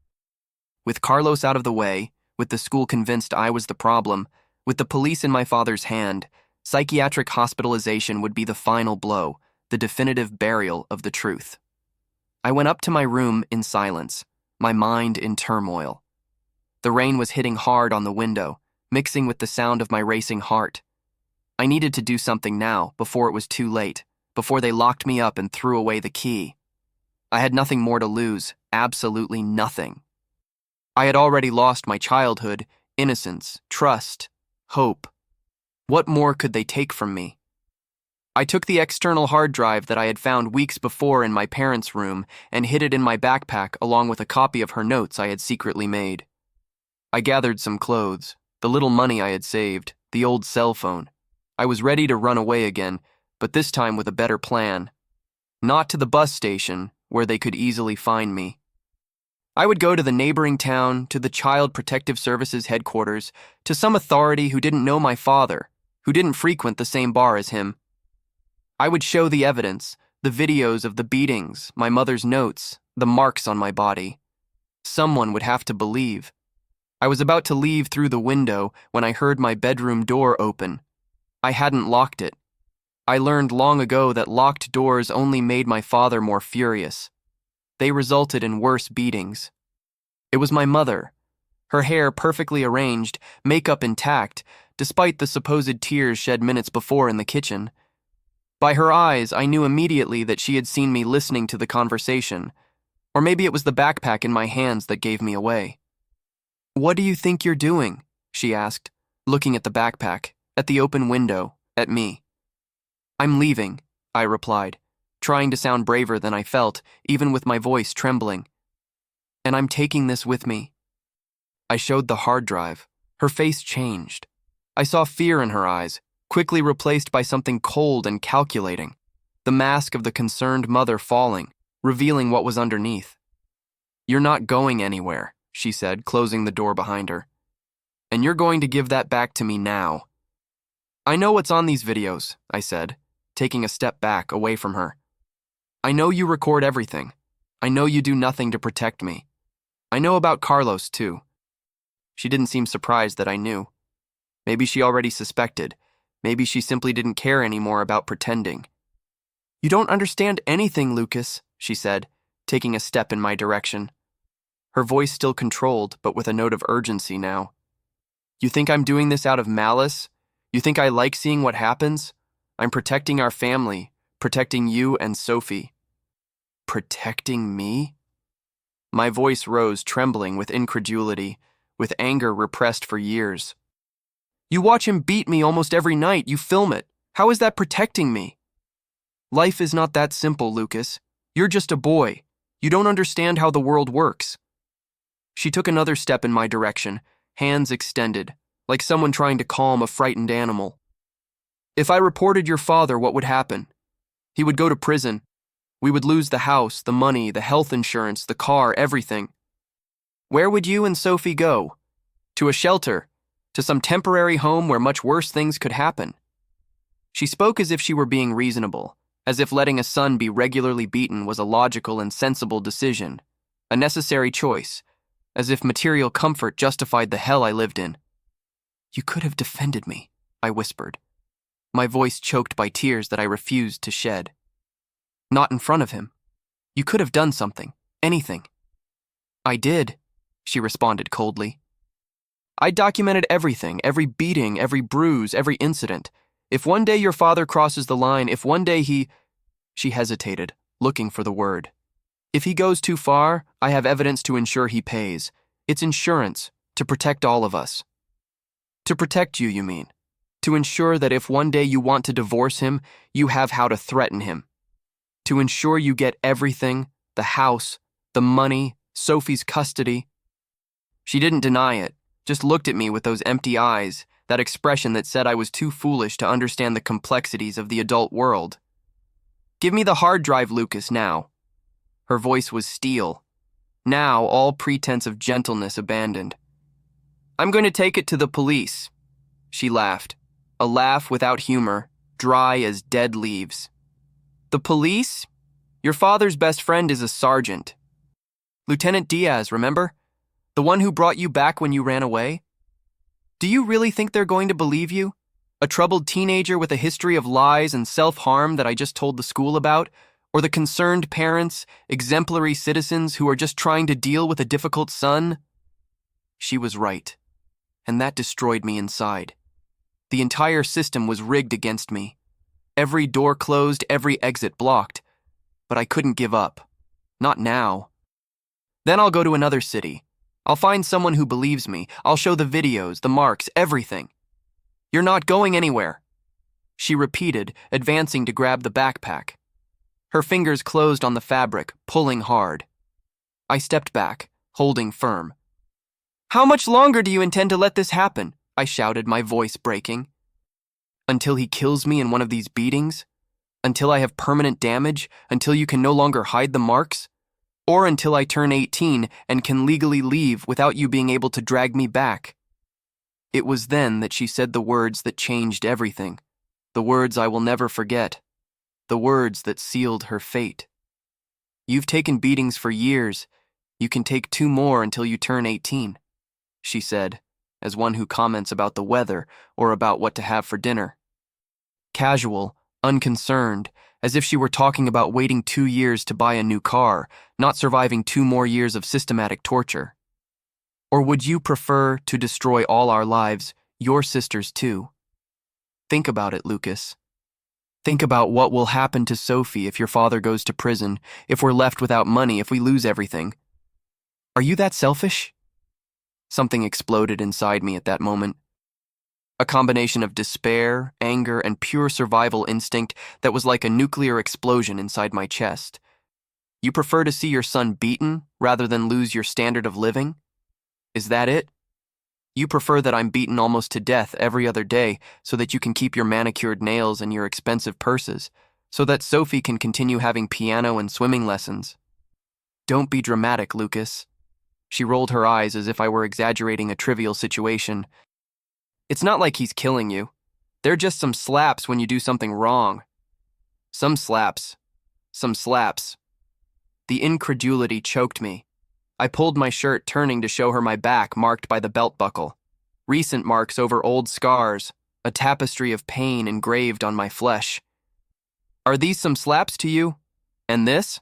With Carlos out of the way, with the school convinced I was the problem, with the police in my father's hand, psychiatric hospitalization would be the final blow, the definitive burial of the truth. I went up to my room in silence, my mind in turmoil. The rain was hitting hard on the window, mixing with the sound of my racing heart. I needed to do something now, before it was too late, before they locked me up and threw away the key. I had nothing more to lose, absolutely nothing. I had already lost my childhood, innocence, trust, hope. What more could they take from me? I took the external hard drive that I had found weeks before in my parents' room and hid it in my backpack along with a copy of her notes I had secretly made. I gathered some clothes, the little money I had saved, the old cell phone. I was ready to run away again, but this time with a better plan. Not to the bus station, where they could easily find me. I would go to the neighboring town, to the Child Protective Services headquarters, to some authority who didn't know my father, who didn't frequent the same bar as him. I would show the evidence, the videos of the beatings, my mother's notes, the marks on my body. Someone would have to believe. I was about to leave through the window when I heard my bedroom door open. I hadn't locked it. I learned long ago that locked doors only made my father more furious. They resulted in worse beatings. It was my mother, her hair perfectly arranged, makeup intact, despite the supposed tears shed minutes before in the kitchen. By her eyes, I knew immediately that she had seen me listening to the conversation, or maybe it was the backpack in my hands that gave me away. "What do you think you're doing?" she asked, looking at the backpack, at the open window, at me. "I'm leaving," I replied, trying to sound braver than I felt, even with my voice trembling. "And I'm taking this with me." I showed the hard drive. Her face changed. I saw fear in her eyes, quickly replaced by something cold and calculating, the mask of the concerned mother falling, revealing what was underneath. "You're not going anywhere," she said, closing the door behind her. "And you're going to give that back to me now." "I know what's on these videos," I said, taking a step back, away from her. "I know you record everything. I know you do nothing to protect me. I know about Carlos, too." She didn't seem surprised that I knew. Maybe she already suspected. Maybe she simply didn't care anymore about pretending. You don't understand anything, Lucas, she said, taking a step in my direction. Her voice still controlled, but with a note of urgency now. You think I'm doing this out of malice? You think I like seeing what happens? I'm protecting our family, protecting you and Sophie. Protecting me? My voice rose, trembling with incredulity, with anger repressed for years. You watch him beat me almost every night. You film it. How is that protecting me? Life is not that simple, Lucas. You're just a boy. You don't understand how the world works. She took another step in my direction, hands extended, like someone trying to calm a frightened animal. If I reported your father, what would happen? He would go to prison. We would lose the house, the money, the health insurance, the car, everything. Where would you and Sophie go? To a shelter, to some temporary home where much worse things could happen. She spoke as if she were being reasonable, as if letting a son be regularly beaten was a logical and sensible decision, a necessary choice, as if material comfort justified the hell I lived in. You could have defended me, I whispered, my voice choked by tears that I refused to shed. Not in front of him. You could have done something, anything. I did, she responded coldly. I documented everything, every beating, every bruise, every incident. If one day your father crosses the line, if one day he... She hesitated, looking for the word. If he goes too far, I have evidence to ensure he pays. It's insurance, to protect all of us. To protect you, you mean? To ensure that if one day you want to divorce him, you have how to threaten him. To ensure you get everything, the house, the money, Sophie's custody. She didn't deny it, just looked at me with those empty eyes, that expression that said I was too foolish to understand the complexities of the adult world. Give me the hard drive, Lucas, now. Her voice was steel. Now all pretense of gentleness abandoned. I'm going to take it to the police. She laughed, a laugh without humor, dry as dead leaves. The police? Your father's best friend is a sergeant. Lieutenant Diaz, remember? The one who brought you back when you ran away? Do you really think they're going to believe you? A troubled teenager with a history of lies and self-harm that I just told the school about? Or the concerned parents, exemplary citizens who are just trying to deal with a difficult son? She was right, and that destroyed me inside. The entire system was rigged against me. Every door closed, every exit blocked. But I couldn't give up. Not now. Then I'll go to another city. I'll find someone who believes me. I'll show the videos, the marks, everything. You're not going anywhere, she repeated, advancing to grab the backpack. Her fingers closed on the fabric, pulling hard. I stepped back, holding firm. How much longer do you intend to let this happen? I shouted, my voice breaking. Until he kills me in one of these beatings? Until I have permanent damage? Until you can no longer hide the marks? Or until I turn 18 and can legally leave without you being able to drag me back? It was then that she said the words that changed everything, the words I will never forget, the words that sealed her fate. You've taken beatings for years. You can take 2 more until you turn 18, she said, as one who comments about the weather or about what to have for dinner. Casual, unconcerned, as if she were talking about waiting 2 years to buy a new car, not surviving 2 more years of systematic torture. Or would you prefer to destroy all our lives, your sisters too? Think about it, Lucas. Think about what will happen to Sophie if your father goes to prison, if we're left without money, if we lose everything. Are you that selfish? Something exploded inside me at that moment. A combination of despair, anger, and pure survival instinct that was like a nuclear explosion inside my chest. You prefer to see your son beaten rather than lose your standard of living? Is that it? You prefer that I'm beaten almost to death every other day so that you can keep your manicured nails and your expensive purses, so that Sophie can continue having piano and swimming lessons. Don't be dramatic, Lucas. She rolled her eyes as if I were exaggerating a trivial situation. It's not like he's killing you. They're just some slaps when you do something wrong. Some slaps. Some slaps. The incredulity choked me. I pulled my shirt, turning to show her my back marked by the belt buckle. Recent marks over old scars, a tapestry of pain engraved on my flesh. Are these some slaps to you? And this?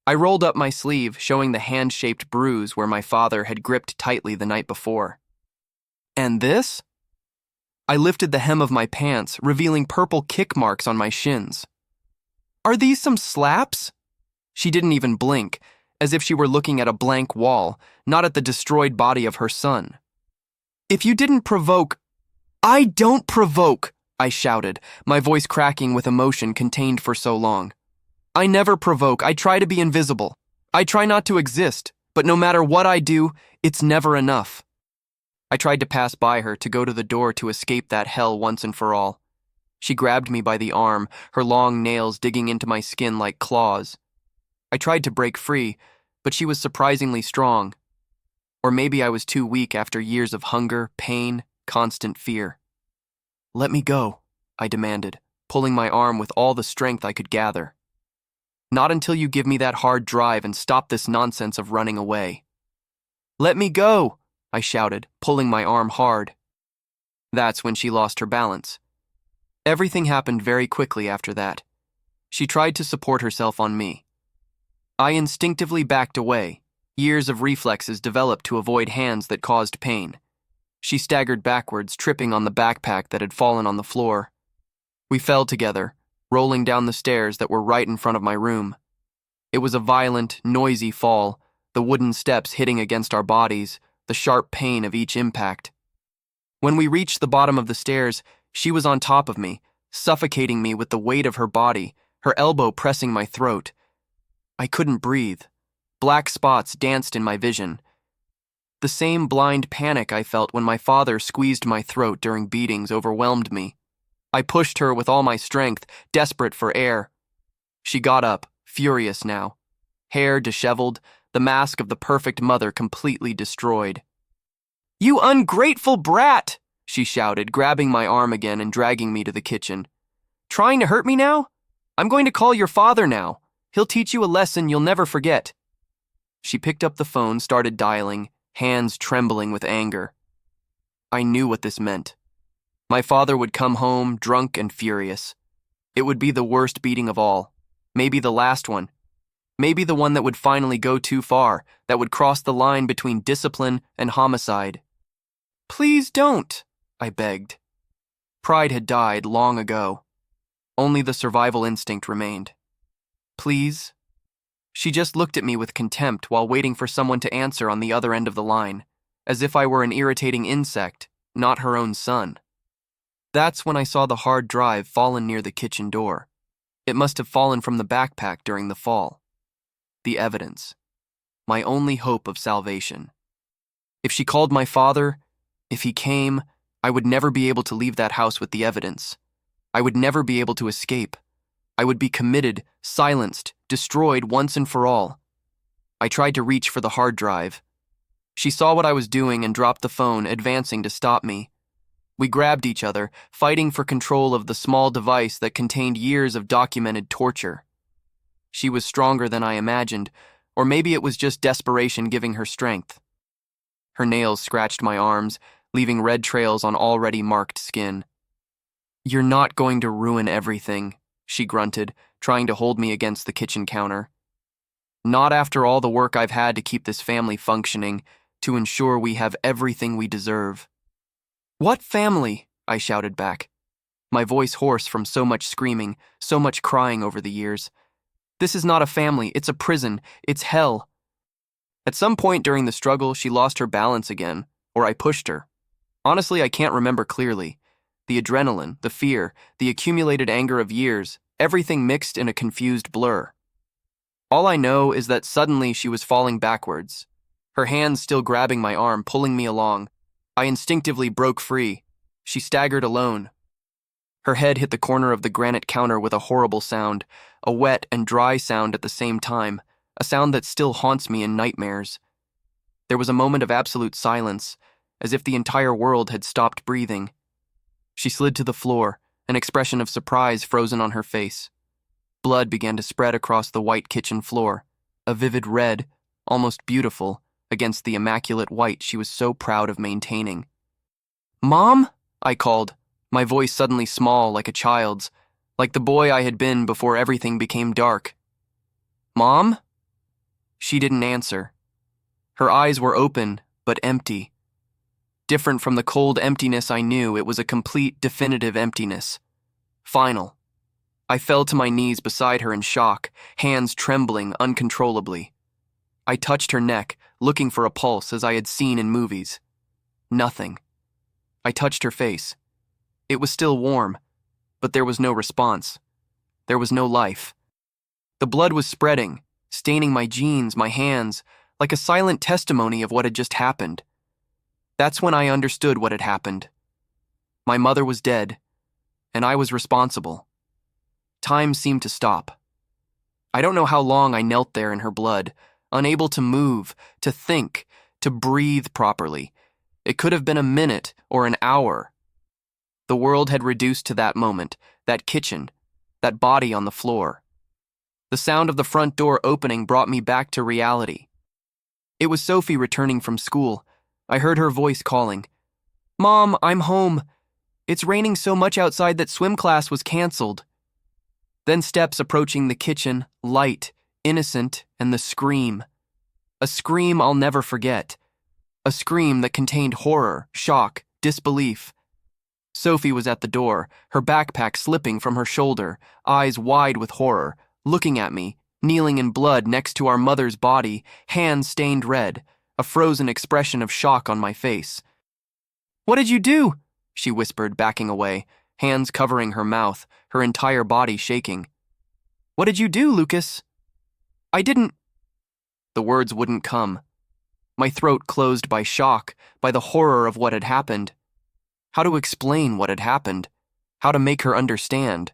I rolled up my sleeve, showing the hand-shaped bruise where my father had gripped tightly the night before. And this? I lifted the hem of my pants, revealing purple kick marks on my shins. Are these some slaps? She didn't even blink, as if she were looking at a blank wall, not at the destroyed body of her son. If you didn't provoke— I don't provoke, I shouted, my voice cracking with emotion contained for so long. I never provoke. I try to be invisible. I try not to exist, but no matter what I do, it's never enough. I tried to pass by her to go to the door to escape that hell once and for all. She grabbed me by the arm, her long nails digging into my skin like claws. I tried to break free, but she was surprisingly strong. Or maybe I was too weak after years of hunger, pain, constant fear. Let me go, I demanded, pulling my arm with all the strength I could gather. Not until you give me that hard drive and stop this nonsense of running away. Let me go, I shouted, pulling my arm hard. That's when she lost her balance. Everything happened very quickly after that. She tried to support herself on me. I instinctively backed away. Years of reflexes developed to avoid hands that caused pain. She staggered backwards, tripping on the backpack that had fallen on the floor. We fell together, rolling down the stairs that were right in front of my room. It was a violent, noisy fall, the wooden steps hitting against our bodies, the sharp pain of each impact. When we reached the bottom of the stairs, she was on top of me, suffocating me with the weight of her body, her elbow pressing my throat. I couldn't breathe. Black spots danced in my vision. The same blind panic I felt when my father squeezed my throat during beatings overwhelmed me. I pushed her with all my strength, desperate for air. She got up, furious now. Hair disheveled, the mask of the perfect mother completely destroyed. You ungrateful brat! She shouted, grabbing my arm again and dragging me to the kitchen. Trying to hurt me now? I'm going to call your father now. He'll teach you a lesson you'll never forget. She picked up the phone, started dialing, hands trembling with anger. I knew what this meant. My father would come home, drunk and furious. It would be the worst beating of all. Maybe the last one. Maybe the one that would finally go too far, that would cross the line between discipline and homicide. Please don't, I begged. Pride had died long ago. Only the survival instinct remained. Please? She just looked at me with contempt while waiting for someone to answer on the other end of the line, as if I were an irritating insect, not her own son. That's when I saw the hard drive fallen near the kitchen door. It must have fallen from the backpack during the fall. The evidence. My only hope of salvation. If she called my father, if he came, I would never be able to leave that house with the evidence. I would never be able to escape. I would be committed, silenced, destroyed once and for all. I tried to reach for the hard drive. She saw what I was doing and dropped the phone, advancing to stop me. We grabbed each other, fighting for control of the small device that contained years of documented torture. She was stronger than I imagined, or maybe it was just desperation giving her strength. Her nails scratched my arms, leaving red trails on already marked skin. You're not going to ruin everything, she grunted, trying to hold me against the kitchen counter. Not after all the work I've had to keep this family functioning, to ensure we have everything we deserve. What family? I shouted back, my voice hoarse from so much screaming, so much crying over the years. This is not a family, it's a prison, it's hell. At some point during the struggle, she lost her balance again, or I pushed her. Honestly, I can't remember clearly. The adrenaline, the fear, the accumulated anger of years, everything mixed in a confused blur. All I know is that suddenly she was falling backwards, her hands still grabbing my arm, pulling me along. I instinctively broke free. She staggered alone. Her head hit the corner of the granite counter with a horrible sound, a wet and dry sound at the same time, a sound that still haunts me in nightmares. There was a moment of absolute silence, as if the entire world had stopped breathing. She slid to the floor, an expression of surprise frozen on her face. Blood began to spread across the white kitchen floor, a vivid red, almost beautiful, against the immaculate white she was so proud of maintaining. Mom? I called, my voice suddenly small like a child's. like the boy I had been before everything became dark. "Mom?" She didn't answer. Her eyes were open, but empty. Different from the cold emptiness I knew, it was a complete, definitive emptiness. Final. I fell to my knees beside her in shock, hands trembling uncontrollably. I touched her neck, looking for a pulse as I had seen in movies. Nothing. I touched her face. It was still warm, but there was no response. There was no life. The blood was spreading, staining my jeans, my hands, like a silent testimony of what had just happened. That's when I understood what had happened. My mother was dead, and I was responsible. Time seemed to stop. I don't know how long I knelt there in her blood, unable to move, to think, to breathe properly. It could have been a minute or an hour. The world had reduced to that moment, that kitchen, that body on the floor. The sound of the front door opening brought me back to reality. It was Sophie returning from school. I heard her voice calling, "Mom, I'm home. It's raining so much outside that swim class was canceled." Then steps approaching the kitchen, light, innocent, and the scream. A scream I'll never forget. A scream that contained horror, shock, disbelief. Sophie was at the door, her backpack slipping from her shoulder, eyes wide with horror, looking at me, kneeling in blood next to our mother's body, hands stained red, a frozen expression of shock on my face. "What did you do?" she whispered, backing away, hands covering her mouth, her entire body shaking. "What did you do, Lucas?" "I didn't—" The words wouldn't come. My throat closed by shock, by the horror of what had happened. How to explain what had happened? How to make her understand?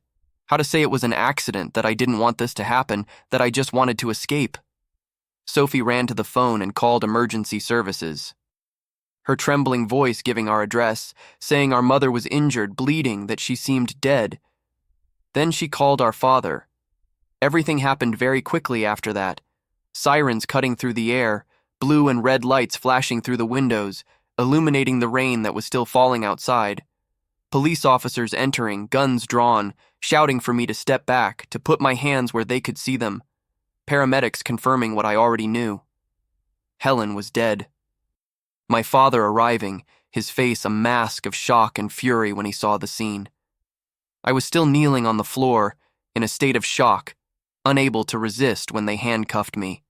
How to say it was an accident, that I didn't want this to happen, that I just wanted to escape? Sophie ran to the phone and called emergency services. Her trembling voice giving our address, saying our mother was injured, bleeding, that she seemed dead. Then she called our father. Everything happened very quickly after that. Sirens cutting through the air, blue and red lights flashing through the windows, illuminating the rain that was still falling outside. Police officers entering, guns drawn, shouting for me to step back, to put my hands where they could see them. Paramedics confirming what I already knew. Helen was dead. My father arriving, his face a mask of shock and fury when he saw the scene. I was still kneeling on the floor, in a state of shock, unable to resist when they handcuffed me.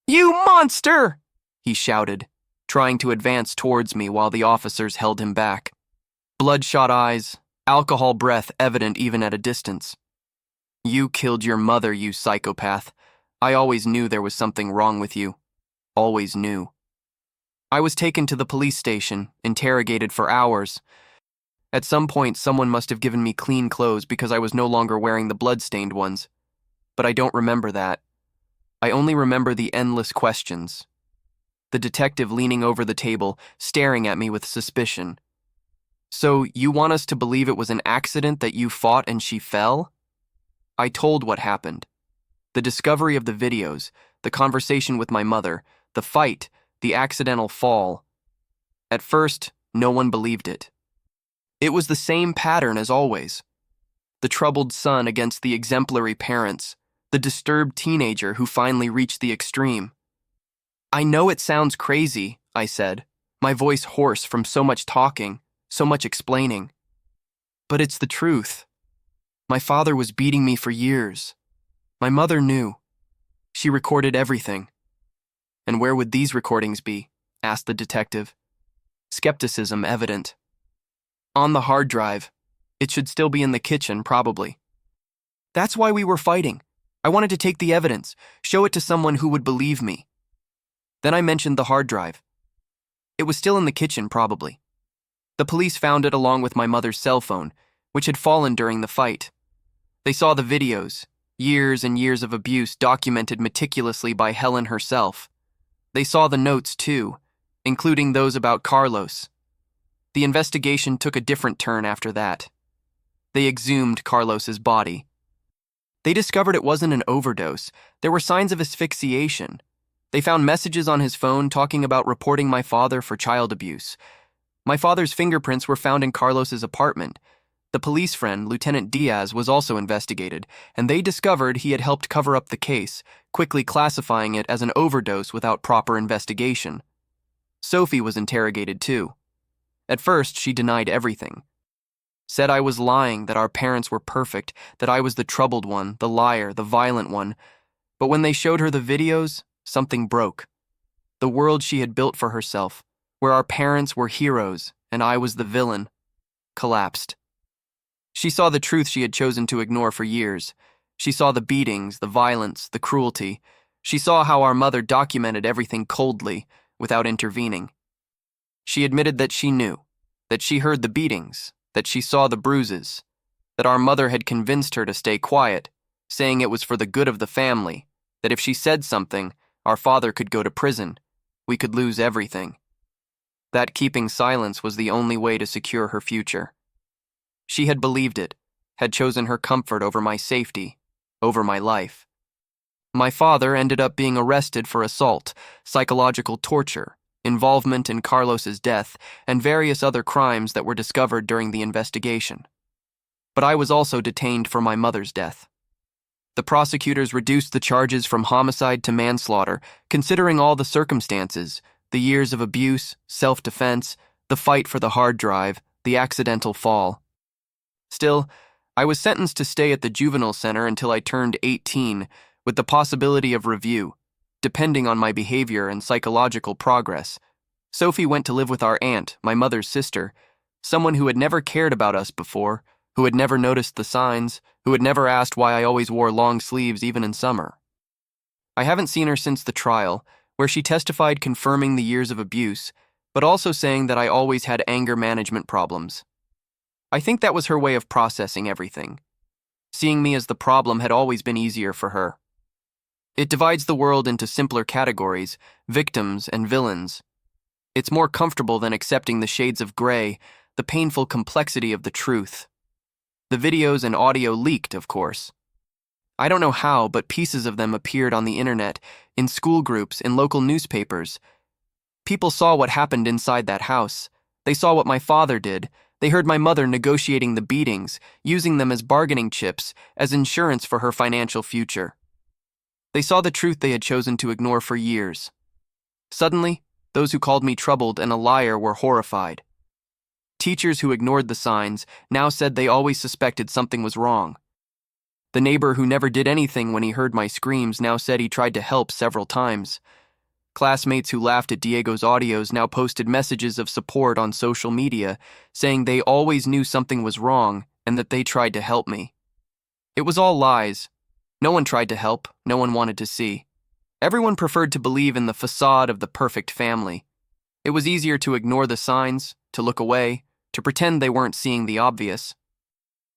"You monster!" he shouted, trying to advance towards me while the officers held him back. Bloodshot eyes, alcohol breath evident even at a distance. "You killed your mother, you psychopath. I always knew there was something wrong with you. Always knew." I was taken to the police station, interrogated for hours. At some point, someone must have given me clean clothes because I was no longer wearing the blood-stained ones. But I don't remember that. I only remember the endless questions. The detective leaning over the table, staring at me with suspicion. "So you want us to believe it was an accident that you fought and she fell?" I told what happened. The discovery of the videos, the conversation with my mother, the fight, the accidental fall. At first, no one believed it. It was the same pattern as always. The troubled son against the exemplary parents, the disturbed teenager who finally reached the extreme. "I know it sounds crazy," I said, my voice hoarse from so much talking, so much explaining. "But it's the truth. My father was beating me for years. My mother knew. She recorded everything." "And where would these recordings be?" asked the detective. Skepticism evident. "On the hard drive. It should still be in the kitchen, probably." "That's why we were fighting. I wanted to take the evidence, show it to someone who would believe me." Then I mentioned the hard drive. "It was still in the kitchen, probably." The police found it along with my mother's cell phone, which had fallen during the fight. They saw the videos, years and years of abuse documented meticulously by Helen herself. They saw the notes, too, including those about Carlos. The investigation took a different turn after that. They exhumed Carlos's body. They discovered it wasn't an overdose. There were signs of asphyxiation. They found messages on his phone talking about reporting my father for child abuse. My father's fingerprints were found in Carlos's apartment. The police friend, Lieutenant Diaz, was also investigated, and they discovered he had helped cover up the case, quickly classifying it as an overdose without proper investigation. Sophie was interrogated too. At first, she denied everything. Said I was lying, that our parents were perfect, that I was the troubled one, the liar, the violent one. But when they showed her the videos, something broke. The world she had built for herself, where our parents were heroes and I was the villain, collapsed. She saw the truth she had chosen to ignore for years. She saw the beatings, the violence, the cruelty. She saw how our mother documented everything coldly, without intervening. She admitted that she knew, that she heard the beatings, that she saw the bruises, that our mother had convinced her to stay quiet, saying it was for the good of the family, that if she said something, our father could go to prison, we could lose everything. That keeping silence was the only way to secure her future. She had believed it, had chosen her comfort over my safety, over my life. My father ended up being arrested for assault, psychological torture, involvement in Carlos's death, and various other crimes that were discovered during the investigation. But I was also detained for my mother's death. The prosecutors reduced the charges from homicide to manslaughter, considering all the circumstances, the years of abuse, self-defense, the fight for the hard drive, the accidental fall. Still, I was sentenced to stay at the juvenile center until I turned 18, with the possibility of review, depending on my behavior and psychological progress. Sophie went to live with our aunt, my mother's sister, someone who had never cared about us before, who had never noticed the signs, who had never asked why I always wore long sleeves even in summer. I haven't seen her since the trial, where she testified confirming the years of abuse, but also saying that I always had anger management problems. I think that was her way of processing everything. Seeing me as the problem had always been easier for her. It divides the world into simpler categories, victims and villains. It's more comfortable than accepting the shades of gray, the painful complexity of the truth. The videos and audio leaked, of course. I don't know how, but pieces of them appeared on the internet, in school groups, in local newspapers. People saw what happened inside that house. They saw what my father did. They heard my mother negotiating the beatings, using them as bargaining chips, as insurance for her financial future. They saw the truth they had chosen to ignore for years. Suddenly, those who called me troubled and a liar were horrified. Teachers who ignored the signs now said they always suspected something was wrong. The neighbor who never did anything when he heard my screams now said he tried to help several times. Classmates who laughed at Diego's audios now posted messages of support on social media, saying they always knew something was wrong and that they tried to help me. It was all lies. No one tried to help, no one wanted to see. Everyone preferred to believe in the facade of the perfect family. It was easier to ignore the signs, to look away, to pretend they weren't seeing the obvious.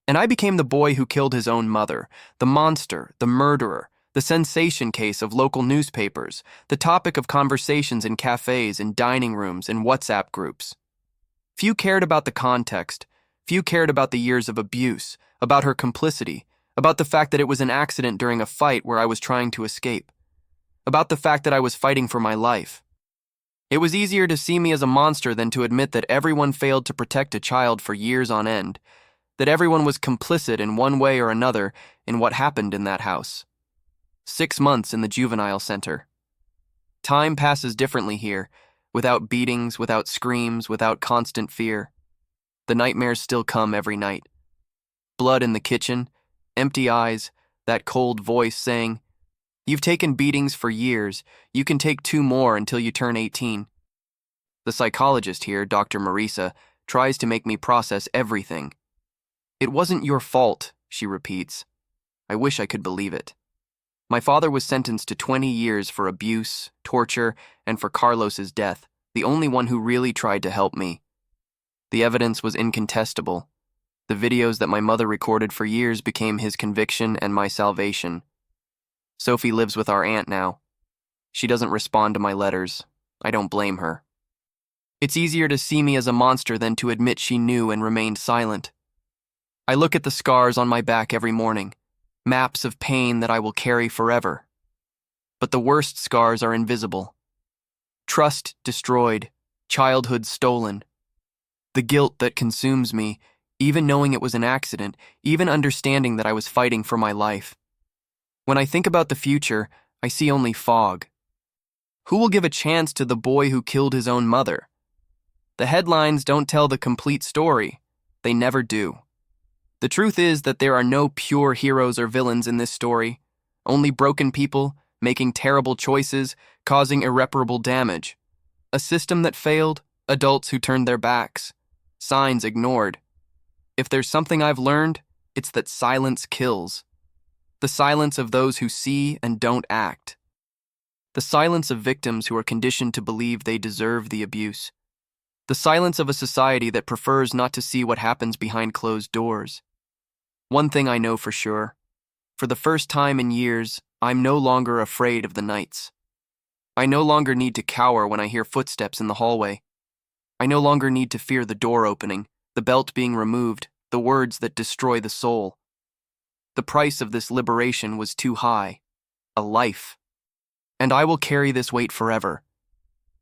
And I became the boy who killed his own mother, the monster, the murderer, the sensation case of local newspapers, the topic of conversations in cafes, in dining rooms, in WhatsApp groups. Few cared about the context. Few cared about the years of abuse, about her complicity, about the fact that it was an accident during a fight where I was trying to escape, about the fact that I was fighting for my life. It was easier to see me as a monster than to admit that everyone failed to protect a child for years on end, that everyone was complicit in one way or another in what happened in that house. 6 months in the juvenile center. Time passes differently here, without beatings, without screams, without constant fear. The nightmares still come every night. Blood in the kitchen, empty eyes, that cold voice saying, "You've taken beatings for years. You can take 2 more until you turn 18. The psychologist here, Dr. Marisa, tries to make me process everything. "It wasn't your fault," she repeats. I wish I could believe it. My father was sentenced to 20 years for abuse, torture, and for Carlos's death, the only one who really tried to help me. The evidence was incontestable. The videos that my mother recorded for years became his conviction and my salvation. Sophie lives with our aunt now. She doesn't respond to my letters. I don't blame her. It's easier to see me as a monster than to admit she knew and remained silent. I look at the scars on my back every morning, maps of pain that I will carry forever. But the worst scars are invisible. Trust destroyed, childhood stolen. The guilt that consumes me, even knowing it was an accident, even understanding that I was fighting for my life. When I think about the future, I see only fog. Who will give a chance to the boy who killed his own mother? The headlines don't tell the complete story. They never do. The truth is that there are no pure heroes or villains in this story, only broken people making terrible choices, causing irreparable damage. A system that failed, adults who turned their backs, signs ignored. If there's something I've learned, it's that silence kills. The silence of those who see and don't act. The silence of victims who are conditioned to believe they deserve the abuse. The silence of a society that prefers not to see what happens behind closed doors. One thing I know for sure. For the first time in years, I'm no longer afraid of the nights. I no longer need to cower when I hear footsteps in the hallway. I no longer need to fear the door opening, the belt being removed, the words that destroy the soul. The price of this liberation was too high. A life. And I will carry this weight forever.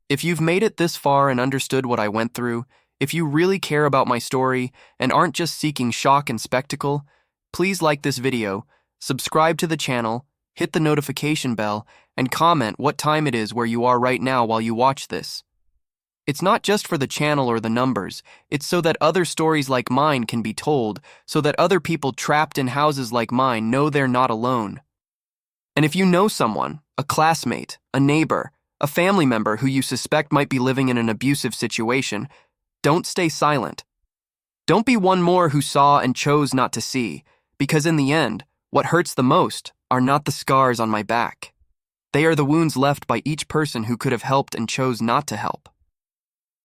If you've made it this far and understood what I went through, if you really care about my story and aren't just seeking shock and spectacle, please like this video, subscribe to the channel, hit the notification bell, and comment what time it is where you are right now while you watch this. It's not just for the channel or the numbers, it's so that other stories like mine can be told, so that other people trapped in houses like mine know they're not alone. And if you know someone, a classmate, a neighbor, a family member who you suspect might be living in an abusive situation, don't stay silent. Don't be one more who saw and chose not to see, because in the end, what hurts the most are not the scars on my back. They are the wounds left by each person who could have helped and chose not to help.